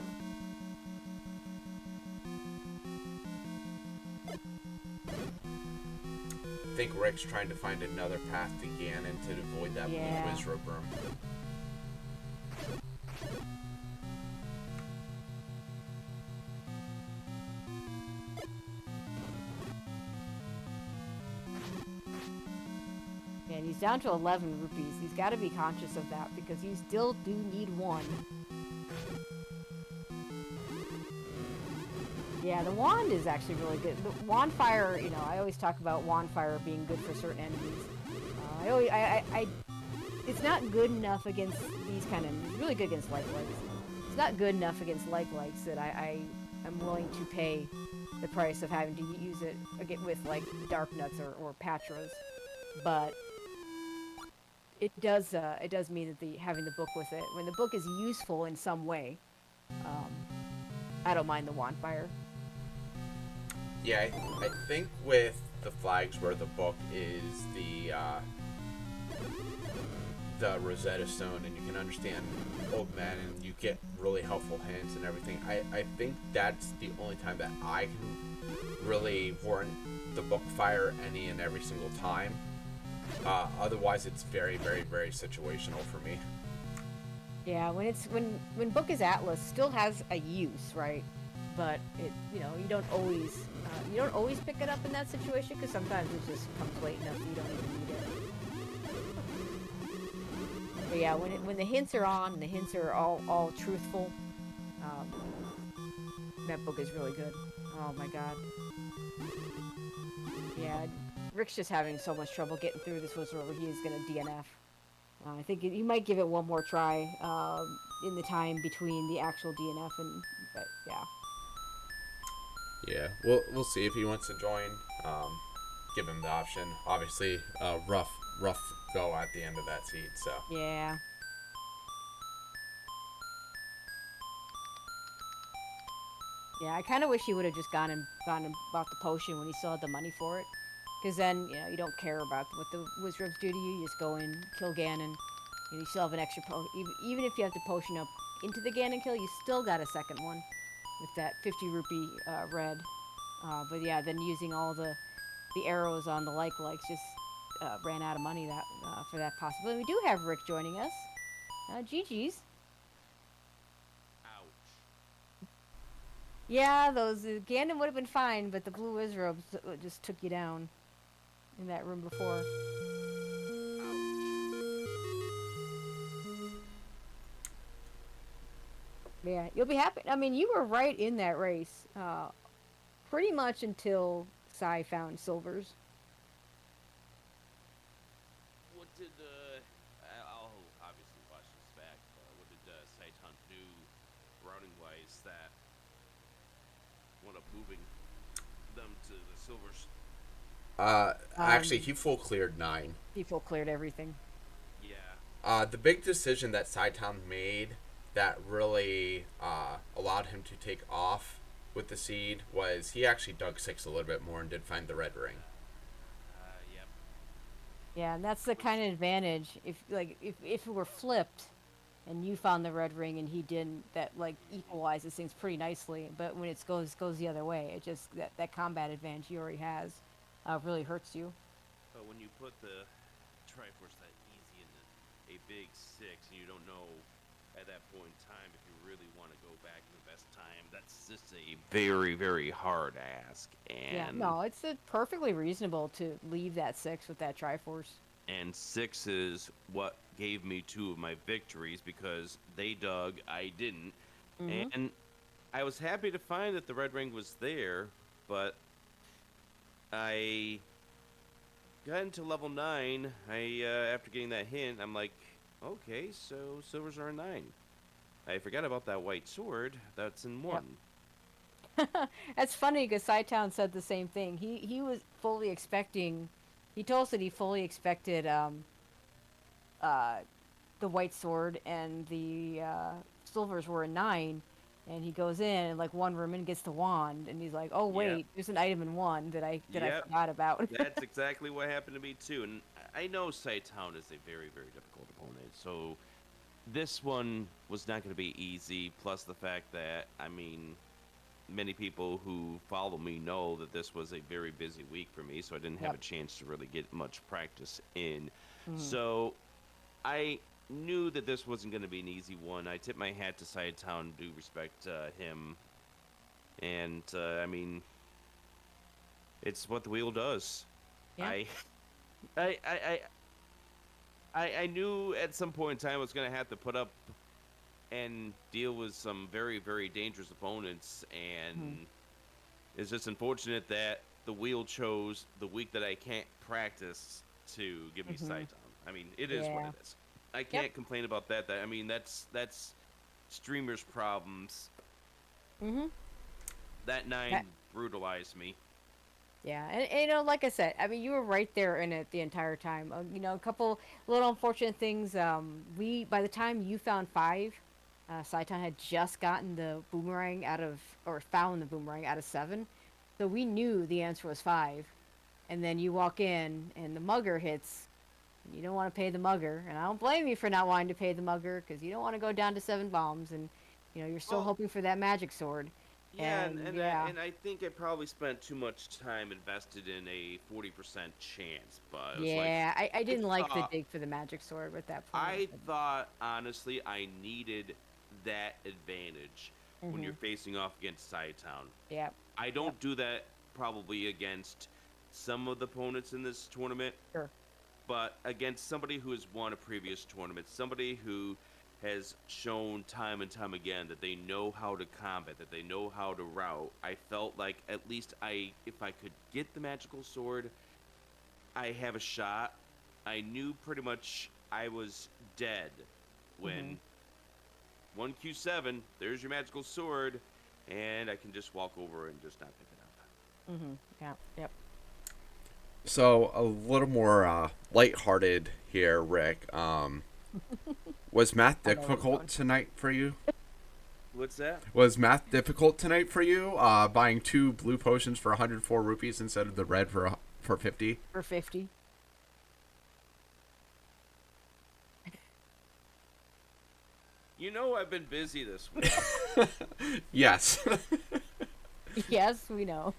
I think Rick's trying to find another path to Ganon to avoid that blue Wizrobe room. And he's down to 11 rupees. He's got to be conscious of that because you still do need one. Yeah, the wand is actually really good. The wand fire, I always talk about wand fire being good for certain enemies. It's not good enough against these kind of enemies. It's really good against lights. It's not good enough against lights that I am willing to pay the price of having to use it with like dark nuts or patras. But it does mean that having the book with it, when the book is useful in some way, I don't mind the wand fire. Yeah, I think with the flags where the book is the Rosetta Stone and you can understand Old Man and you get really helpful hints and everything, I think that's the only time that I can really warrant the book fire any and every single time. Otherwise, it's very, very, very situational for me. Yeah, when book is Atlas still has a use, right? But it you don't always pick it up in that situation because sometimes it just comes late enough that you don't even need it. But yeah, when the hints are on and the hints are all truthful, that book is really good. Oh my god. Yeah, Rick's just having so much trouble getting through this wizard where he is gonna DNF. I think he might give it one more try in the time between the actual DNF but yeah. Yeah, we'll see if he wants to join. Give him the option. Obviously, rough go at the end of that seed. So yeah. Yeah, I kind of wish he would have just gone and bought the potion when he still had the money for it. Because then, you don't care about what the Wizards do to you. You just go in, kill Ganon. You still have an extra even if you have the potion up into the Ganon kill, you still got a second one with that 50 rupee red. But yeah, then using all the arrows on the likes just ran out of money for that possibility. We do have Rick joining us. GG's. Yeah, those Ganon would have been fine, but the blue Wizrobes just took you down in that room before. Yeah, you'll be happy. I mean, you were right in that race, pretty much until Sai found silvers. What did I'll obviously watch this back. What did cytown do routing-wise that wound up moving them to the silvers? Actually, he full cleared 9. He full cleared everything. Yeah. The big decision that cytown made that really allowed him to take off with the seed was he actually dug 6 a little bit more and did find the red ring. Yep. Yeah, and that's the kind of advantage. If it were flipped, and you found the red ring and he didn't, that equalizes things pretty nicely. But when it goes the other way, it just that combat advantage he already has really hurts you. But when you put the Triforce that easy into a big 6, and you don't know at that point in time if you're really want to go back and invest time. That's just a very, very hard ask. Yeah, And no, it's perfectly reasonable to leave that 6 with that Triforce. and 6 is what gave me 2 of my victories because they dug, I didn't. Mm-hmm. And I was happy to find that the red ring was there, but I got into level 9. After getting that hint, I'm like, okay, so silvers are a 9. I forgot about that white sword. That's in 1. That's funny because Cytown said the same thing. He was fully expecting. He told us that he fully expected uh, the white sword and the silvers were a 9, and he goes in and like one room and gets the wand, and he's like, "Oh Yep. wait, there's an item in 1 that I Yep. forgot about." That's exactly what happened to me too. And I know Cytown is a very, very difficult opponent, so this one was not going to be easy. Plus the fact that, I mean, many people who follow me know that this was a very busy week for me, so I didn't have a chance to really get much practice in. Mhm. So I knew that this wasn't going to be an easy one. I tip my hat to Cytown, due respect him, and I mean, it's what the wheel does. Yeah. I, I, I, I knew at some point in time I was going to have to put up and deal with some very, very dangerous opponents, and it's just unfortunate that the wheel chose the week that I can't practice to give me Cytown. I mean, it is what Yeah. it is. I can't complain about that. I mean, that's streamers' problems. Mhm. That 9 brutalized me. Yeah, and you know, like I said, I mean, you were right there in it the entire time. You know, a couple little unfortunate things. We by the time you found 5, Saitan had just gotten the boomerang out of, or found the boomerang out of 7, so we knew the answer was 5. And then you walk in, and the mugger hits. And you don't want to pay the mugger, and I don't blame you for not wanting to pay the mugger because you don't want to go down to 7 bombs, and you know you're still Well, hoping for that magic sword. yeah, And yeah, and I think I probably spent too much time invested in a 40% chance, but it was like yeah, I I didn't like the thought dig for the magic sword at that point. I thought honestly I needed that advantage when you're facing off against Cytown. Yeah. I don't do that probably against some of the opponents in this tournament, Sure. but against somebody who has won a previous tournament, somebody who has shown time and time again that they know how to combat, that they know how to route, I felt like at least if I could get the magical sword, I have a shot. I knew pretty much I was dead when 1Q7, there's your magical sword, and I can just walk over and just not pick it up. Yeah. Yep. So a little more lighthearted here, Rick. Was math I know where you're going. difficult tonight for you? What's that? Was math difficult tonight for you? Buying 2 blue potions for 104 rupees instead of the red for 50? For 50. You know I've been busy this week. Yes. Yes, we know.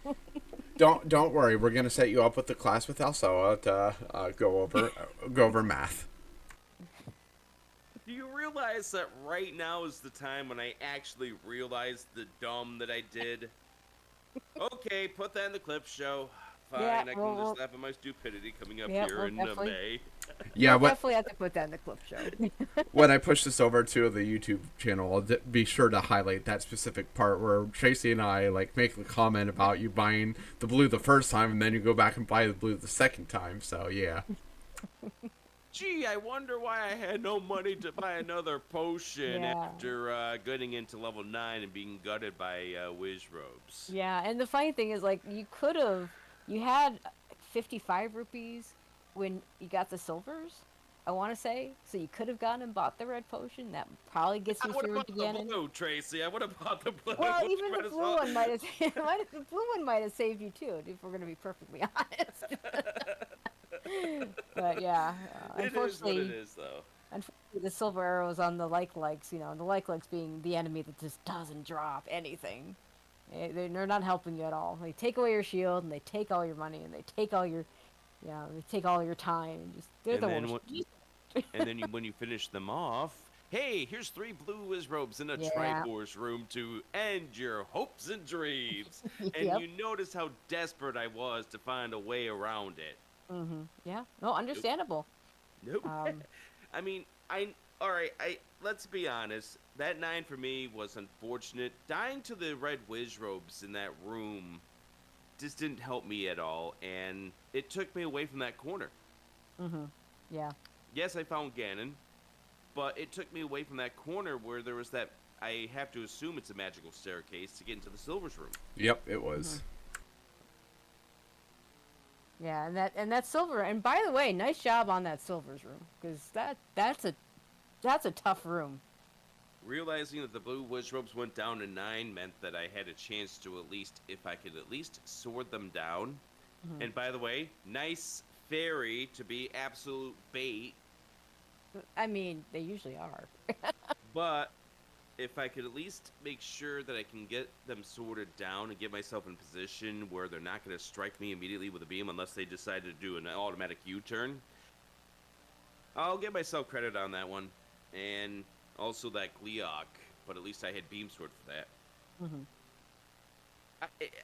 Don't worry. We're gonna set you up with the class with Alsoa to go over math. Do you realize that right now is the time when I actually realized the dumb that I did? Okay, put that in the clip show. Fine, Yeah, I can just laugh at my stupidity coming up Yep, here we'll in definitely- May. Yeah. We'll What definitely have to put that in the clip show. when I push this over to the YouTube channel, I'll be sure to highlight that specific part where Tracy and I like make the comment about you buying the blue the first time and then you go back and buy the blue the second time. So yeah. Gee, I wonder why I had no money to buy another potion Yeah. after getting into level 9 and being gutted by Wiz Robes. Yeah, and the funny thing is, like, you had 55 rupees when you got the silvers, I want to say. So you could have gone and bought the red potion. That probably gets I you would have through bought to the Ganon. blue, Tracy. I would have bought the blue. Well, even Might the as blue well. one might have, the blue one might have saved you too, if we're gonna be perfectly honest. But yeah, It is what unfortunately, it is, though. unfortunately, the silver arrows on the likes, you know, the likes being the enemy that just doesn't drop anything. They're not helping you at all. They take away your shield, and they take all your money, and they take all your, they take all your time. They're And the then worst. And then when you finish them off, hey, here's 3 blue whiz robes in a Yeah. Triforce room to end your hopes and dreams. And Yep. you notice how desperate I was to find a way around it. Yeah. No, Nope. understandable. Nope. Um, I mean, all right, let's be honest. That 9 for me was unfortunate. Dying to the red whiz robes in that room just didn't help me at all, and it took me away from that corner. yeah. Yes, I found Ganon, but it took me away from that corner where there was that. I have to assume it's a magical staircase to get into the Silver's room. Yep, it was. Yeah, and that silver. And by the way, nice job on that silver's room, because that's a tough room. Realizing that the blue wish robes went down to 9 meant that I had a chance to at least, if I could at least sword them down. And by the way, nice fairy to be absolute bait. I mean, they usually are. But if I could at least make sure that I can get them sorted down and get myself in position where they're not going to strike me immediately with a beam unless they decide to do an automatic U-turn, I'll give myself credit on that one. And also that Gleok, but at least I had Beam Sword for that.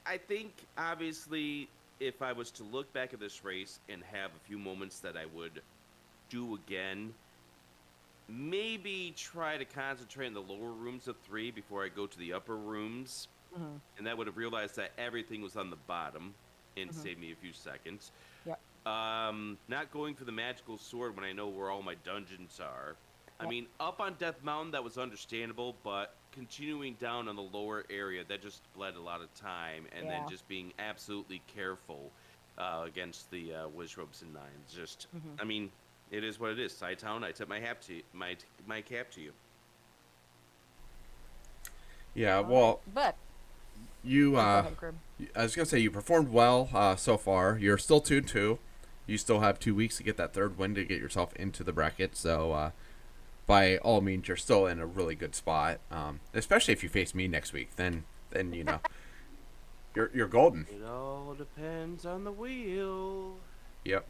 I think, obviously, if I was to look back at this race and have a few moments that I would do again, maybe try to concentrate in the lower rooms of 3 before I go to the upper rooms. And that would have realized that everything was on the bottom and saved me a few seconds. Yep. Not going for the magical sword when I know where all my dungeons are. I mean, up on Death Mountain, that was understandable, but continuing down on the lower area, that just bled a lot of time, and then just being absolutely careful against the Wizrobes and Nines. Just, I mean, it is what it is. Cytown, I tip my cap to you. My cap to you. Yeah, well, But you, go ahead, Grim. I was gonna say you performed well so far. You're still 2-2. You still have 2 weeks to get that third win to get yourself into the bracket. So, by all means, you're still in a really good spot. Especially if you face me next week, then you know, you're golden. It all depends on the wheel. Yep.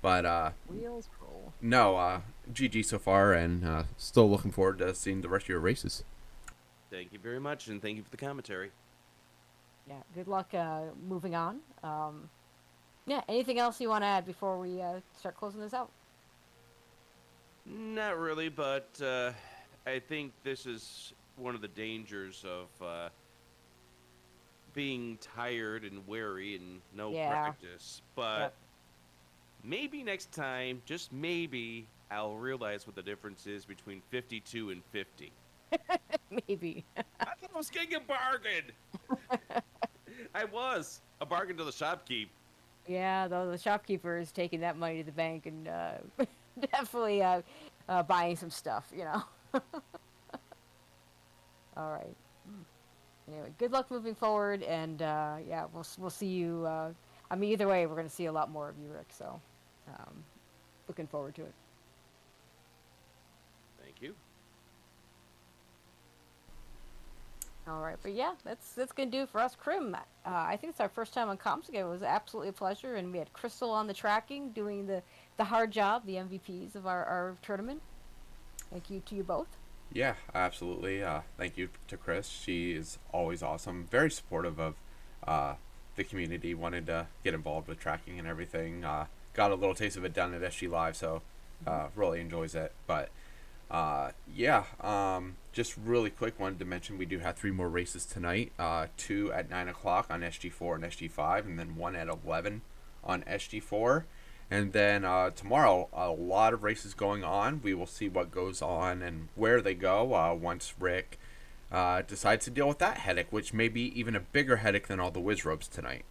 But Wheels roll. no, GG so far, and still looking forward to seeing the rest of your races. Thank you very much, and thank you for the commentary. Yeah. Good luck moving on. Yeah. Anything else you want to add before we start closing this out? Not really, but I think this is one of the dangers of being tired and weary and no practice. But maybe next time, just maybe, I'll realize what the difference is between 52 and 50. Maybe. I thought I was getting a bargain. I was. A bargain to the shopkeep. Yeah, though the shopkeeper is taking that money to the bank and definitely buying some stuff, you know. All right. Anyway, good luck moving forward, and yeah, we'll see you. I mean, either way, we're going to see a lot more of you, Rick. So, looking forward to it. Thank you. All right, but yeah, that's gonna do it for us, Krim. I think it's our first time on comms together. It was absolutely a pleasure, and we had Crystal on the tracking, doing the hard job, the MVPs of our tournament. Thank you to you both. Yeah, absolutely. Thank you to Chris. She is always awesome. Very supportive of the community. Wanted to get involved with tracking and everything. Got a little taste of it down at SG Live, so really enjoys it. But yeah, just really quick, wanted to mention we do have 3 more races tonight. 2 at 9 o'clock on SG4 and SG5, and then 1 at 11 on SG4. And then tomorrow, a lot of races going on. We will see what goes on and where they go once Rick decides to deal with that headache, which may be even a bigger headache than all the Wizrobes tonight.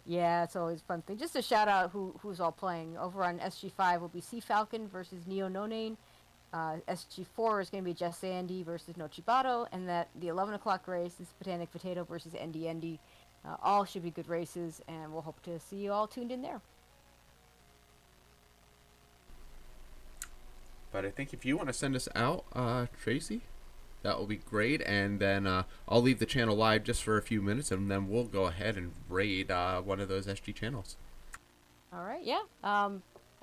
Yeah, it's always a fun thing. Just to shout out who's all playing. Over on SG5 will be Sea Falcon versus Neo No Name. SG4 is going to be Jess Sandy versus Nochibato, and that the 11 o'clock race is Botanic Potato versus Endy Endy. All should be good races, and we'll hope to see you all tuned in there. But I think if you want to send us out, Tracy, that will be great. And then I'll leave the channel live just for a few minutes, and then we'll go ahead and raid one of those SG channels. All right, yeah.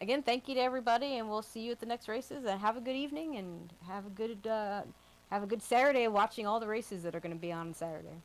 again, thank you to everybody, and we'll see you at the next races. And have a good evening, and have a good Saturday watching all the races that are going to be on Saturday.